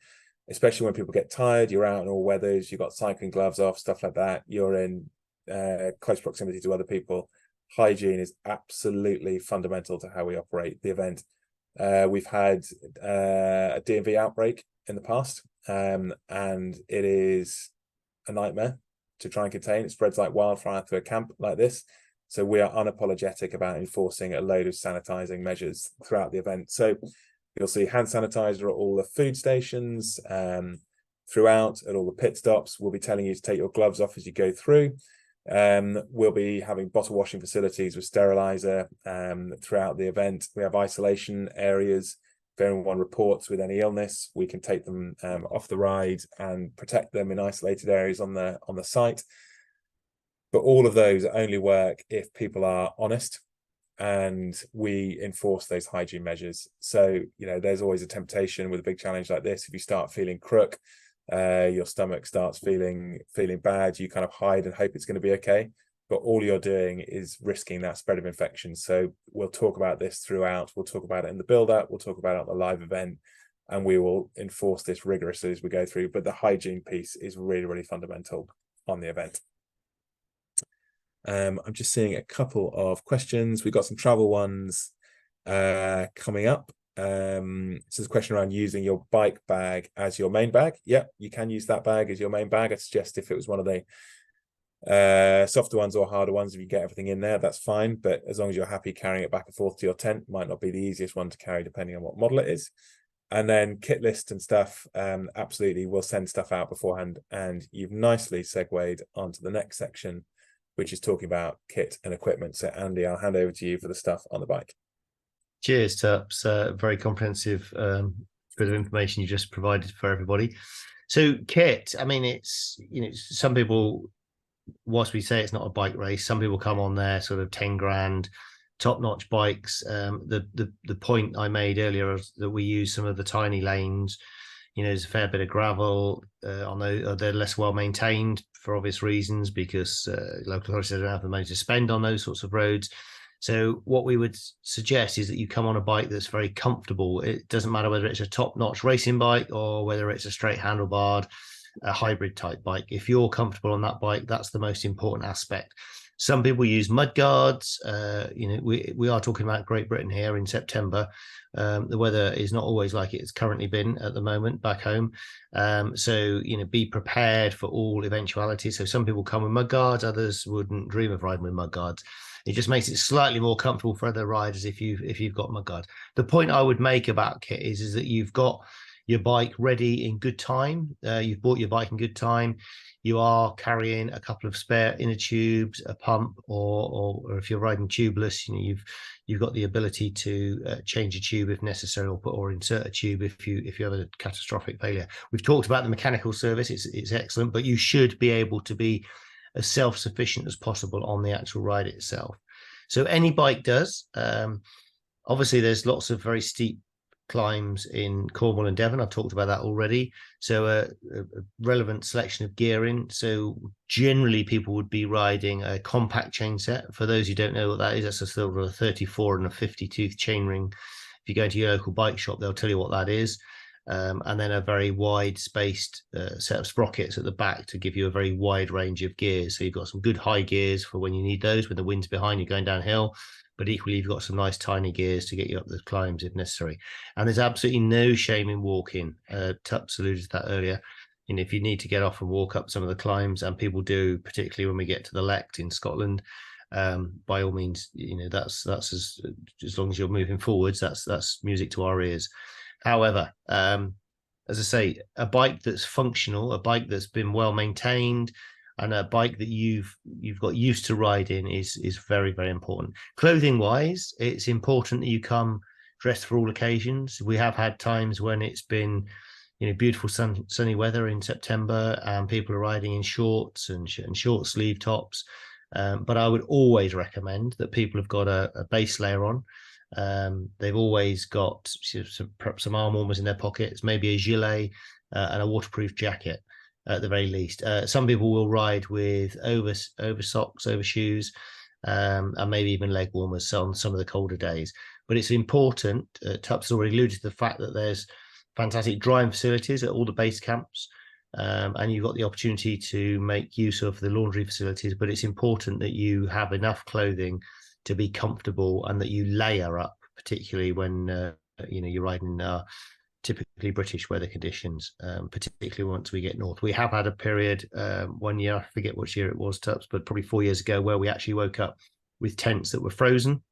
especially when people get tired. You're out in all weathers, you've got cycling gloves off, stuff like that. You're in close proximity to other people. Hygiene is absolutely fundamental to how we operate the event. We've had a DMV outbreak in the past, and it is a nightmare to try and contain. It spreads like wildfire through a camp like this. So we are unapologetic about enforcing a load of sanitizing measures throughout the event. So you'll see hand sanitizer at all the food stations, throughout, at all the pit stops. We'll be telling you to take your gloves off as you go through. We'll be having bottle washing facilities with sterilizer throughout the event. We have isolation areas. If anyone reports with any illness, we can take them off the ride and protect them in isolated areas on the site. But all of those only work if people are honest and we enforce those hygiene measures. So, there's always a temptation with a big challenge like this. If you start feeling crook, your stomach starts feeling bad, you kind of hide and hope it's going to be okay. But all you're doing is risking that spread of infection. So we'll talk about this throughout. We'll talk about it in the build-up. We'll talk about it on the live event. And we will enforce this rigorously as we go through. But the hygiene piece is really, really fundamental on the event. I'm just seeing a couple of questions. We've got some travel ones coming up. So there's a question around using your bike bag as your main bag. Yeah, you can use that bag as your main bag. I suggest if it was one of the softer ones or harder ones, if you get everything in there, that's fine. But as long as you're happy carrying it back and forth to your tent, might not be the easiest one to carry depending on what model it is. And then kit list and stuff, absolutely, we'll send stuff out beforehand. And you've nicely segued onto the next section, which is talking about kit and equipment. So Andy, I'll hand over to you for the stuff on the bike. Cheers, Tups. Very comprehensive bit of information you just provided for everybody. So kit, I mean, it's, some people, whilst we say it's not a bike race, some people come on their sort of 10 grand top-notch bikes. The point I made earlier is that we use some of the tiny lanes. There's a fair bit of gravel on those. They're less well maintained for obvious reasons because local authorities don't have the money to spend on those sorts of roads. So what we would suggest is that you come on a bike that's very comfortable. It doesn't matter whether it's a top-notch racing bike or whether it's a straight handlebarred, a hybrid type bike. If you're comfortable on that bike, that's the most important aspect. Some people use mud guards. We are talking about Great Britain here in September. The weather is not always like it's currently been at the moment back home. So be prepared for all eventualities. So some people come with mud guards, others wouldn't dream of riding with mud guards. It just makes it slightly more comfortable for other riders if you've got mud guards. The point I would make about kit is that you've got your bike ready in good time. You've bought your bike in good time. You are carrying a couple of spare inner tubes, a pump, or if you're riding tubeless, you've got the ability to change a tube if necessary, or insert a tube if you have a catastrophic failure. We've talked about the mechanical service; it's excellent, but you should be able to be as self-sufficient as possible on the actual ride itself. So any bike does. Obviously, there's lots of very steep climbs in Cornwall and Devon. I've talked about that already. So a relevant selection of gearing. So generally people would be riding a compact chain set. For those who don't know what that is, that's a sort of a 34 and a 50 tooth chain ring. If you go into your local bike shop, they'll tell you what that is. And then a very wide spaced set of sprockets at the back to give you a very wide range of gears. So you've got some good high gears for when you need those, when the wind's behind you going downhill. But equally, you've got some nice tiny gears to get you up the climbs if necessary. And there's absolutely no shame in walking. Tups alluded to that earlier. If you need to get off and walk up some of the climbs, and people do, particularly when we get to the Lect in Scotland, by all means, that's as long as you're moving forwards, that's music to our ears. However, as I say, a bike that's functional, a bike that's been well maintained, and a bike that you've got used to riding is very, very important. Clothing wise, it's important that you come dressed for all occasions. We have had times when it's been beautiful sunny weather in September and people are riding in shorts and short sleeve tops. But I would always recommend that people have got a base layer on. They've always got some arm warmers in their pockets, maybe a gilet and a waterproof jacket at the very least. Some people will ride with over socks, over shoes, and maybe even leg warmers on some of the colder days. But it's important, Tups already alluded to the fact that there's fantastic drying facilities at all the base camps, and you've got the opportunity to make use of the laundry facilities, but it's important that you have enough clothing to be comfortable and that you layer up, particularly when you're riding typically British weather conditions, particularly once we get north. We have had a period 1 year, I forget which year it was, Tups, but probably 4 years ago, where we actually woke up with tents that were frozen.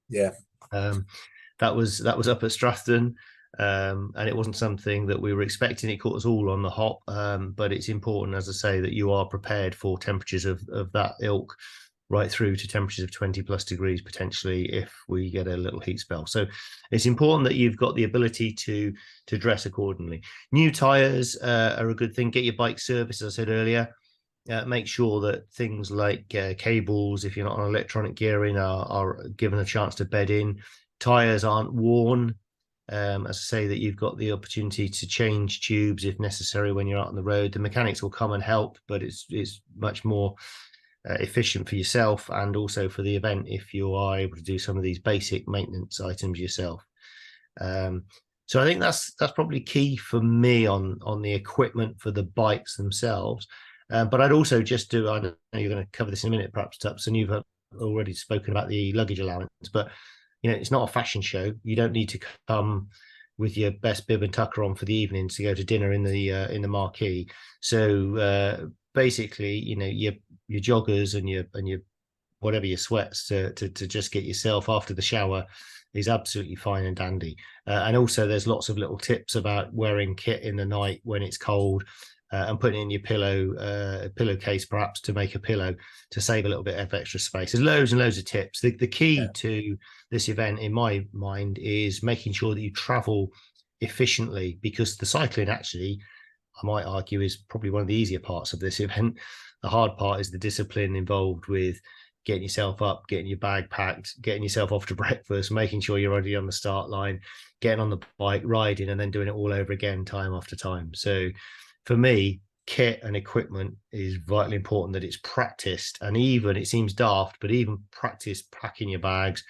Yeah. That was up at Strathdon, and it wasn't something that we were expecting. It caught us all on the hop, but it's important, as I say, that you are prepared for temperatures of that ilk, right through to temperatures of 20 plus degrees potentially if we get a little heat spell. So it's important that you've got the ability to dress accordingly. New tires are a good thing. Get your bike serviced, as I said earlier. make sure that things like cables, if you're not on electronic gearing, are given a chance to bed in. Tires aren't worn. As I say, that you've got the opportunity to change tubes if necessary when you're out on the road. The mechanics will come and help, but it's much more efficient for yourself and also for the event if you are able to do some of these basic maintenance items yourself. So I think that's probably key for me on the equipment for the bikes themselves. But I'd also just do, I know you're going to cover this in a minute, perhaps, Tups, and you've already spoken about the luggage allowance, but it's not a fashion show. You don't need to come with your best bib and tucker on for the evening to go to dinner in the marquee. So basically, your joggers and your whatever your sweats to just get yourself after the shower is absolutely fine and dandy. And also there's lots of little tips about wearing kit in the night when it's cold, and putting in your pillowcase perhaps to make a pillow to save a little bit of extra space. There's loads and loads of tips. The key to this event in my mind is making sure that you travel efficiently, because the cycling actually, I might argue, is probably one of the easier parts of this event. The hard part is the discipline involved with getting yourself up, getting your bag packed, getting yourself off to breakfast, making sure you're already on the start line, getting on the bike, riding, and then doing it all over again time after time. So for me, kit and equipment is vitally important, that it's practiced. And even, it seems daft, but even practice packing your bags,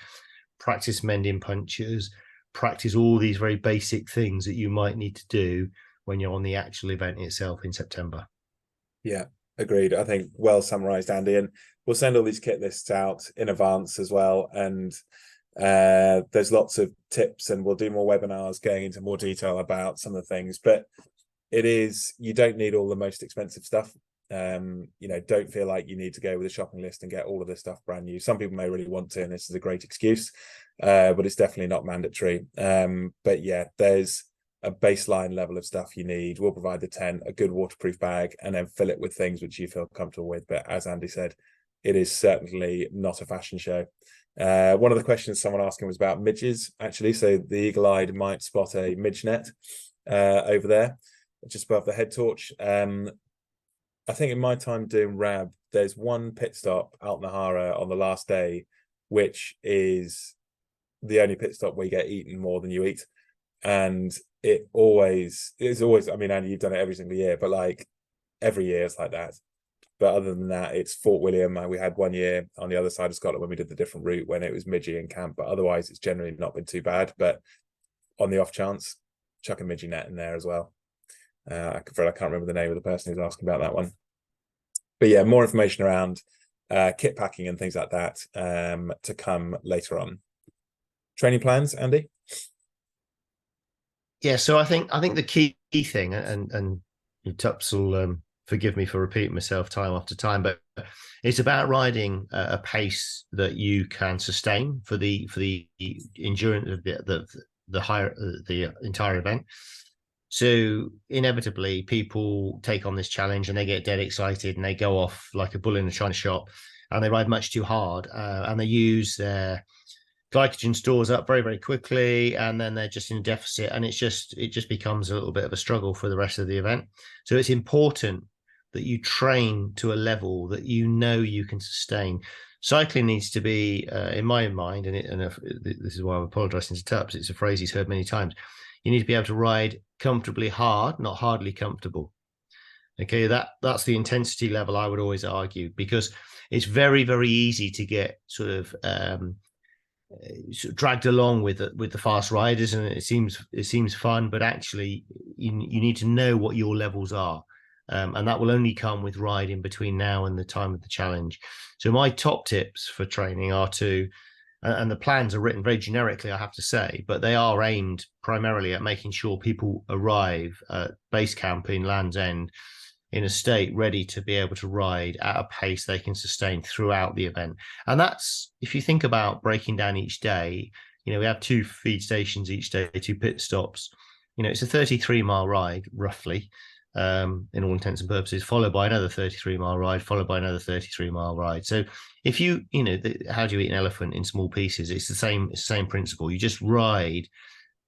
practice mending punctures, practice all these very basic things that you might need to do when you're on the actual event itself in September. Yeah, agreed. I think well summarized, Andy. And we'll send all these kit lists out in advance as well. And there's lots of tips, and we'll do more webinars going into more detail about some of the things. But you don't need all the most expensive stuff. Don't feel like you need to go with a shopping list and get all of this stuff brand new. Some people may really want to, and this is a great excuse, but it's definitely not mandatory. But yeah, there's a baseline level of stuff you need. We'll provide the tent, a good waterproof bag, and then fill it with things which you feel comfortable with. But as Andy said, it is certainly not a fashion show. One of the questions someone asking was about midges, actually. So the eagle-eyed might spot a midge net over there, just above the head torch. I think in my time doing RAB, there's one pit stop out in Nahara on the last day, which is the only pit stop where you get eaten more than you eat. And it's always, I mean, Andy, you've done it every single year, but like every year it's like that. But other than that, it's Fort William. We had 1 year on the other side of Scotland when we did the different route when it was midgie and camp, but otherwise it's generally not been too bad. But on the off chance, chuck a midgie net in there as well. I can't remember the name of the person who's asking about that one. But yeah, more information around kit packing and things like that to come later on. Training plans, Andy? Yeah, so I think the key thing, and Tups will forgive me for repeating myself time after time, but it's about riding a pace that you can sustain for the endurance of the entire event. So inevitably, people take on this challenge and they get dead excited and they go off like a bull in a china shop, and they ride much too hard, and they use their glycogen stores up very, very quickly, and then they're just in a deficit, and it just becomes a little bit of a struggle for the rest of the event. So it's important that you train to a level that you can sustain. Cycling needs to be, in my mind, and this is why I'm apologizing to Tups, it's a phrase he's heard many times. You need to be able to ride comfortably hard, not hardly comfortable. Okay, that's the intensity level, I would always argue, because it's very, very easy to get sort of dragged along with the fast riders, and it seems fun, but actually you need to know what your levels are, and that will only come with riding between now and the time of the challenge. So my top tips for training are and the plans are written very generically, I have to say, but they are aimed primarily at making sure people arrive at Basecamp in Land's End in a state ready to be able to ride at a pace they can sustain throughout the event. And that's, if you think about breaking down each day, we have 2 feed stations each day, 2 pit stops. It's a 33-mile ride, roughly, in all intents and purposes, followed by another 33-mile ride, followed by another 33-mile ride. So if how do you eat an elephant in small pieces? It's the same principle. You just ride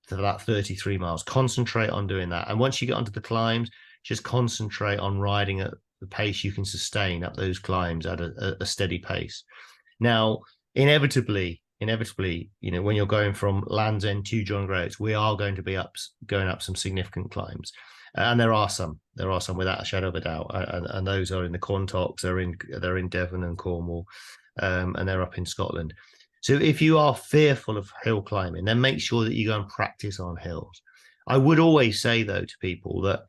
for that 33 miles, concentrate on doing that. And once you get onto the climbs, just concentrate on riding at the pace you can sustain up those climbs at a steady pace. Now, inevitably, when you're going from Land's End to John Groats, we are going to be going up some significant climbs. And there are some without a shadow of a doubt. And those are in the Quantocks, they're in Devon and Cornwall, and they're up in Scotland. So if you are fearful of hill climbing, then make sure that you go and practice on hills. I would always say, though, to people that,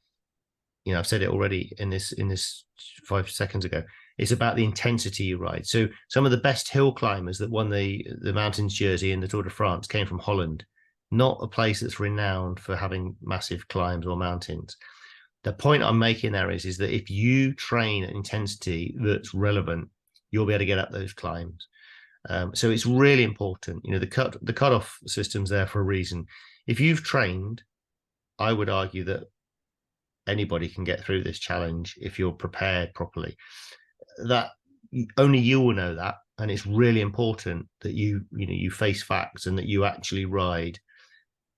I've said it already in this 5 seconds ago, it's about the intensity you ride. So some of the best hill climbers that won the Mountains jersey in the Tour de France came from Holland, not a place that's renowned for having massive climbs or mountains. The point I'm making there is that if you train at intensity that's relevant, you'll be able to get up those climbs. So it's really important. The cutoff system's there for a reason. If you've trained, I would argue that anybody can get through this challenge if you're prepared properly. That only you will know that, and it's really important that you face facts and that you actually ride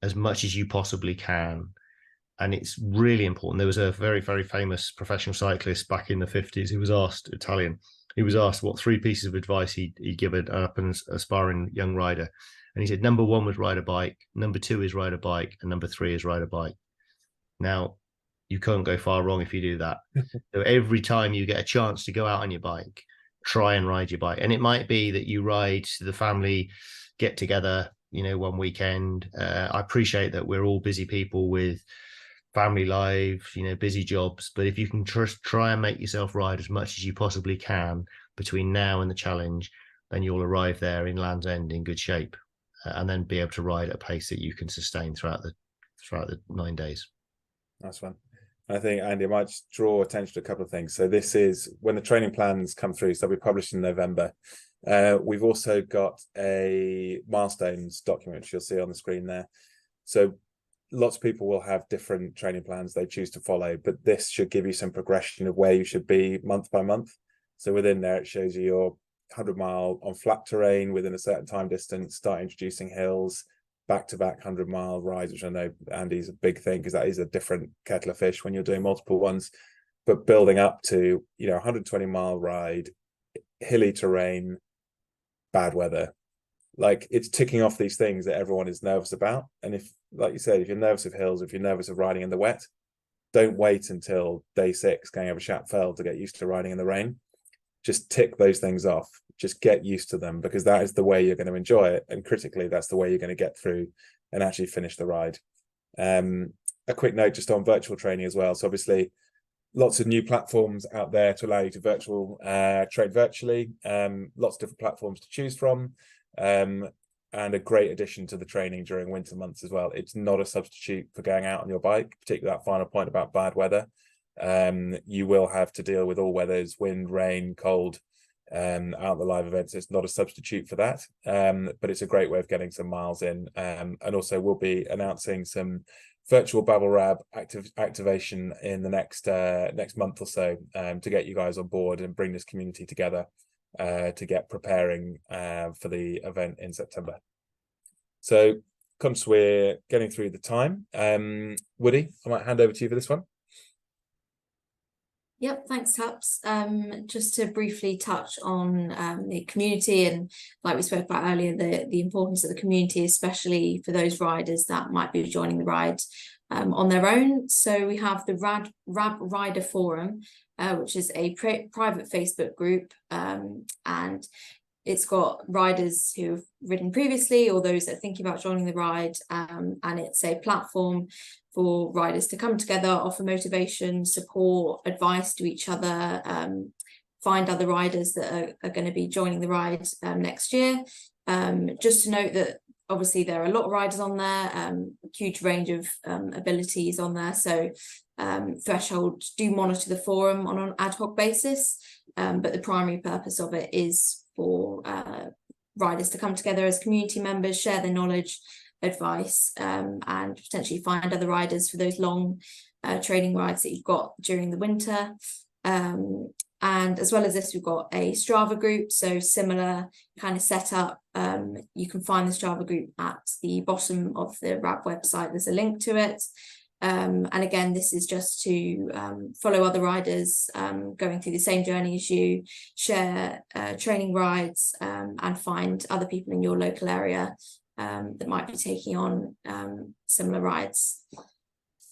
as much as you possibly can. And it's really important. There was a very, very famous professional cyclist back in the 50s who was asked, Italian, he was asked what 3 pieces of advice he'd give an up and aspiring young rider. And he said, number 1 was ride a bike, number 2 is ride a bike, and number 3 is ride a bike. Now, you can't go far wrong if you do that. So every time you get a chance to go out on your bike, try and ride your bike. And it might be that you ride to the family get together, one weekend. I appreciate that we're all busy people with family lives, busy jobs. But if you can try and make yourself ride as much as you possibly can between now and the challenge, then you'll arrive there in Land's End in good shape, and then be able to ride at a pace that you can sustain throughout the 9 days. Nice one. I think, Andy, I might just draw attention to a couple of things. So this is when the training plans come through, so they'll be published in November. We've also got a milestones document, which you'll see on the screen there. So lots of people will have different training plans they choose to follow, but this should give you some progression of where you should be month by month. So within there, it shows you your 100-mile on flat terrain within a certain time distance, start introducing hills, back-to-back 100-mile rides, which I know Andy's a big thing because that is a different kettle of fish when you're doing multiple ones, but building up to 120-mile ride, hilly terrain, bad weather. Like, it's ticking off these things that everyone is nervous about. And if, like you said, if you're nervous of hills, if you're nervous of riding in the wet, don't wait until day 6 going over Shap Fell to get used to riding in the rain. Just tick those things off. Just get used to them, because that is the way you're going to enjoy it. And critically, that's the way you're going to get through and actually finish the ride. A quick note just on virtual training as well. So obviously, lots of new platforms out there to allow you to train virtually. Lots of different platforms to choose from. And a great addition to the training during winter months as well. It's not a substitute for going out on your bike, particularly that final point about bad weather. You will have to deal with all weathers, wind, rain, cold, out the live events. It's not a substitute for that, but it's a great way of getting some miles in. And also we'll be announcing some virtual Babble Ride activation in the next month or so, to get you guys on board and bring this community together to get preparing for the event in September. So conscious we're getting through the time, Woody, I might hand over to you for this one. Yep, thanks, Tups. Just to briefly touch on the community, and like we spoke about earlier, the importance of the community, especially for those riders that might be joining the ride on their own. So we have the Rab Rider Forum, which is a private Facebook group, and it's got riders who've ridden previously or those that are thinking about joining the ride, and it's a platform for riders to come together, offer motivation, support, advice to each other, find other riders that are going to be joining the ride next year. Just to note that obviously there are a lot of riders on there, huge range of abilities on there. So Threshold do monitor the forum on an ad hoc basis, but the primary purpose of it is for riders to come together as community members, share their knowledge, advice, and potentially find other riders for those long training rides that you've got during the winter. And as well as this, we've got a Strava group, so similar kind of setup. You can find the Strava group at the bottom of the RAB website. There's a link to it. And again, this is just to follow other riders going through the same journey as you, share training rides, and find other people in your local area that might be taking on similar rides.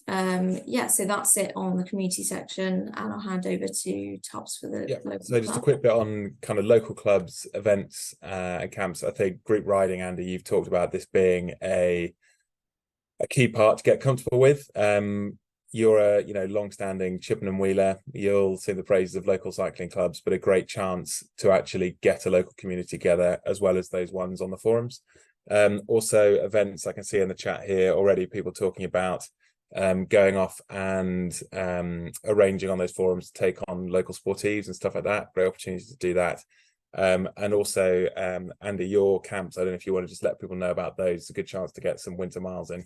Yeah, so that's it on the community section, and I'll hand over to Tubbs for the local so just club. a quick bit on kind of local clubs, events, and camps. I think group riding, Andy, you've talked about this being a key part to get comfortable with. You're a long-standing Chippenham wheeler. You'll see the praises of local cycling clubs, but a great chance to actually get a local community together, as well as those ones on the forums. Also events, I can see in the chat here already people talking about going off and arranging on those forums to take on local sportives and stuff like that. Great opportunity to do that. And also Andy, your camps, I don't know if you want to just let people know about those. It's a good chance to get some winter miles in.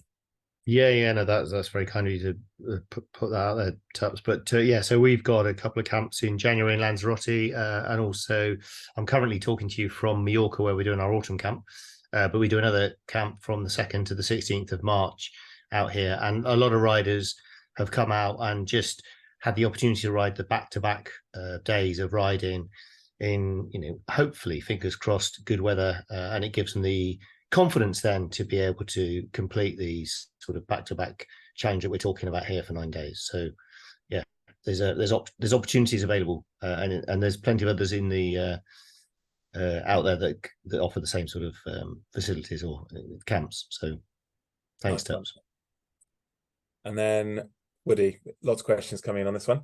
Yeah, no, that's very kind of you to put that out there, Tubbs. But yeah, so we've got a couple of camps in January in Lanzarote, and also I'm currently talking to you from Mallorca, where we're doing our autumn camp. But we do another camp from the 2nd to the 16th of March out here, and a lot of riders have come out and just had the opportunity to ride the back-to-back days of riding in, hopefully, fingers crossed, good weather, and it gives them the confidence then to be able to complete these sort of back-to-back challenge that we're talking about here for 9 days. So yeah, there's opportunities available, and there's plenty of others in the out there that offer the same sort of facilities or camps. So thanks, Tubbs. And then Woody, lots of questions coming in on this one.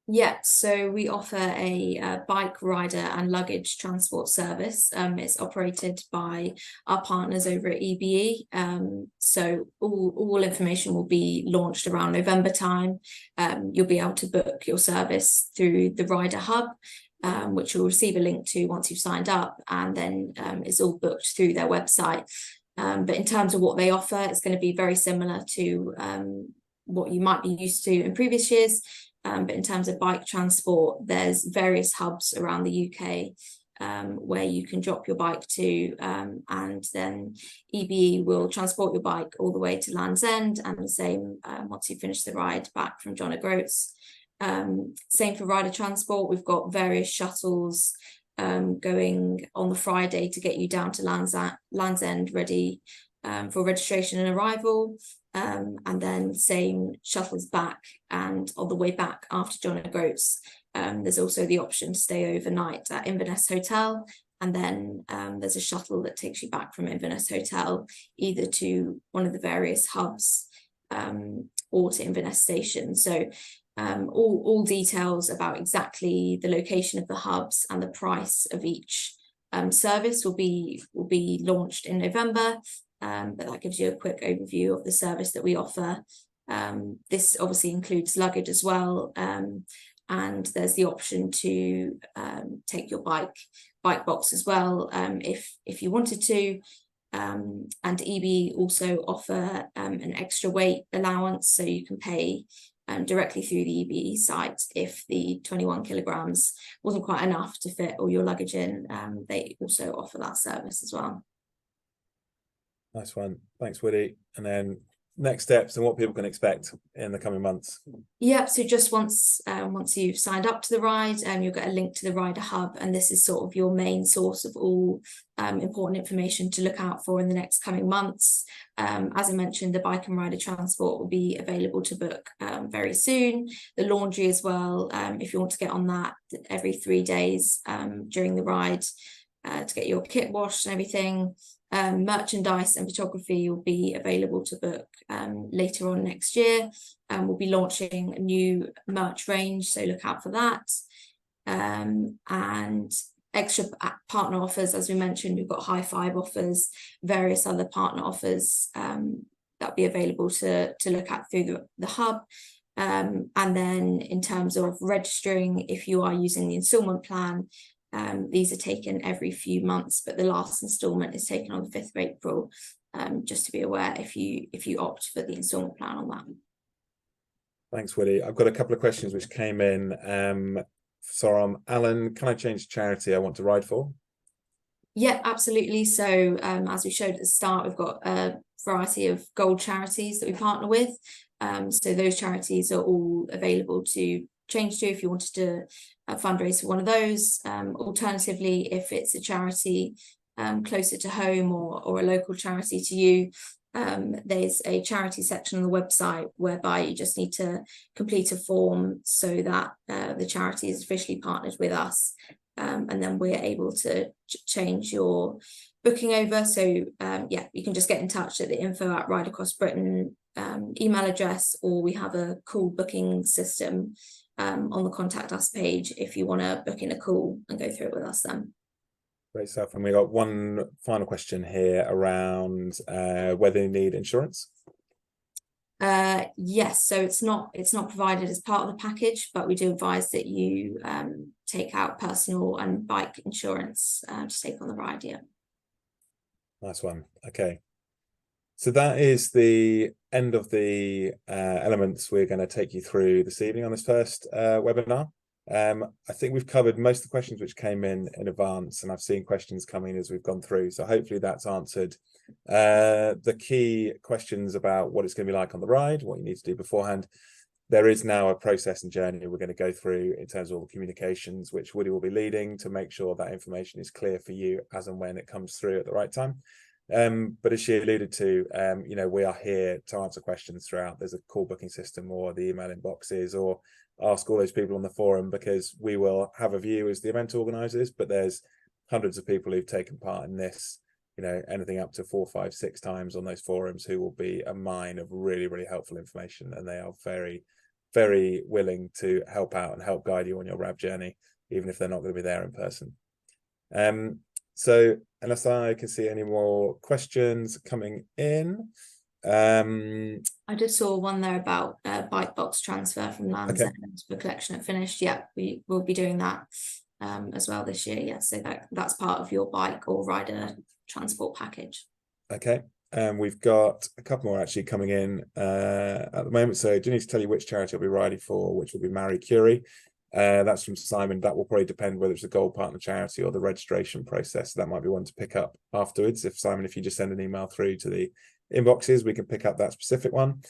Yeah, so we offer a bike, rider and luggage transport service. It's operated by our partners over at EBE. So all information will be launched around November time. You'll be able to book your service through the Rider Hub, which you'll receive a link to once you've signed up, and then it's all booked through their website. But in terms of what they offer, it's going to be very similar to what you might be used to in previous years. But in terms of bike transport, there's various hubs around the UK where you can drop your bike to, and then EBE will transport your bike all the way to Land's End, and the same once you finish the ride back from John at Groats. Same for rider transport. We've got various shuttles going on the Friday to get you down to Land's End ready for registration and arrival. And then same shuttles back, and on the way back after John at Groats, there's also the option to stay overnight at Inverness Hotel, and then there's a shuttle that takes you back from Inverness Hotel either to one of the various hubs or to Inverness Station. So all details about exactly the location of the hubs and the price of each service will be launched in November. But that gives you a quick overview of the service that we offer. This obviously includes luggage as well, and there's the option to take your bike box as well if you wanted to. And EB also offer an extra weight allowance, so you can pay directly through the EBE site if the 21 kilograms wasn't quite enough to fit all your luggage in. They also offer that service as well. Nice one. Thanks, Woody. And then next steps and what people can expect in the coming months. Yeah, so just once you've signed up to the ride, you'll get a link to the Rider Hub, and this is sort of your main source of all important information to look out for in the next coming months. As I mentioned, the bike and rider transport will be available to book very soon. The laundry as well, if you want to get on that every 3 days during the ride to get your kit washed and everything. Merchandise and photography will be available to book later on next year. We'll be launching a new merch range, so look out for that. And extra partner offers, as we mentioned, we've got high five offers, various other partner offers that'll be available to look at through the hub. And then in terms of registering, if you are using the instalment plan, these are taken every few months, but the last instalment is taken on the 5th of April, just to be aware if you opt for the instalment plan on that. Thanks, Woody. I've got a couple of questions which came in. From Alan, can I change charity I want to ride for? Yeah, absolutely. So as we showed at the start, we've got variety of gold charities that we partner with. So those charities are all available to change to if you wanted to fundraise for one of those. Alternatively, if it's a charity closer to home or a local charity to you, there's a charity section on the website whereby you just need to complete a form so that the charity is officially partnered with us, and then we're able to change your booking over. So yeah, you can just get in touch at the info@Ride Across Britain email address, or we have a call booking system on the contact us page if you want to book in a call and go through it with us then. Great stuff. And we got one final question here around whether you need insurance. Yes, so it's not provided as part of the package, but we do advise that you take out personal and bike insurance to take on the ride. Yeah. Nice one. Okay. So that is the end of the elements we're going to take you through this evening on this first webinar. I think we've covered most of the questions which came in advance, and I've seen questions coming as we've gone through. So hopefully that's answered the key questions about what it's going to be like on the ride, what you need to do beforehand. There is now a process and journey we're going to go through in terms of all the communications, which Woody will be leading to make sure that information is clear for you as and when it comes through at the right time. But as she alluded to, you know, we are here to answer questions throughout. There's a call booking system or the email inboxes, or ask all those people on the forum, because we will have a view as the event organisers, but there's hundreds of people who've taken part in this, you know, anything up to 4, 5, 6 times on those forums, who will be a mine of really, really helpful information, and they are very, very willing to help out and help guide you on your RAV journey, even if they're not going to be there in person. So unless I can see any more questions coming in, I just saw one there about bike box transfer from Land's End for collection at finish. Yeah, we will be doing that as well this year. Yeah, so that's part of your bike or rider transport package. Okay. We've got a couple more actually coming in at the moment. So do you need to tell you which charity I'll be riding for, which will be Marie Curie? That's from Simon. That will probably depend whether it's a gold partner charity or the registration process. That might be one to pick up afterwards. If Simon, if you just send an email through to the inboxes, we can pick up that specific one.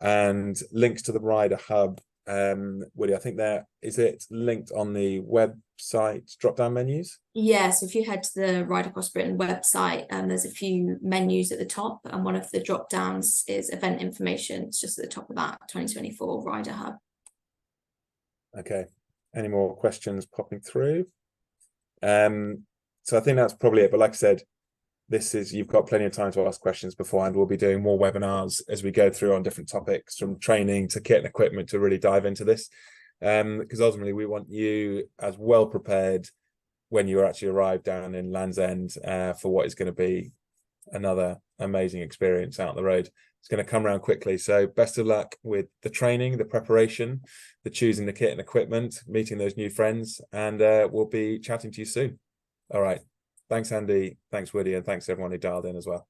And links to the rider hub, Woody, I think is it linked on the website drop down menus? Yes, if you head to the Ride Across Britain website, there's a few menus at the top, and one of the drop downs is event information. It's just at the top of that 2024 rider hub. Okay. Any more questions popping through? So I think that's probably it. But like I said, you've got plenty of time to ask questions beforehand. We'll be doing more webinars as we go through on different topics, from training to kit and equipment, to really dive into this. Because ultimately we want you as well prepared when you actually arrive down in Land's End for what is going to be another amazing experience out on the road. It's going to come around quickly. So best of luck with the training, the preparation, the choosing the kit and equipment, meeting those new friends, and we'll be chatting to you soon. All right. Thanks, Andy. Thanks, Woody. And thanks everyone who dialed in as well.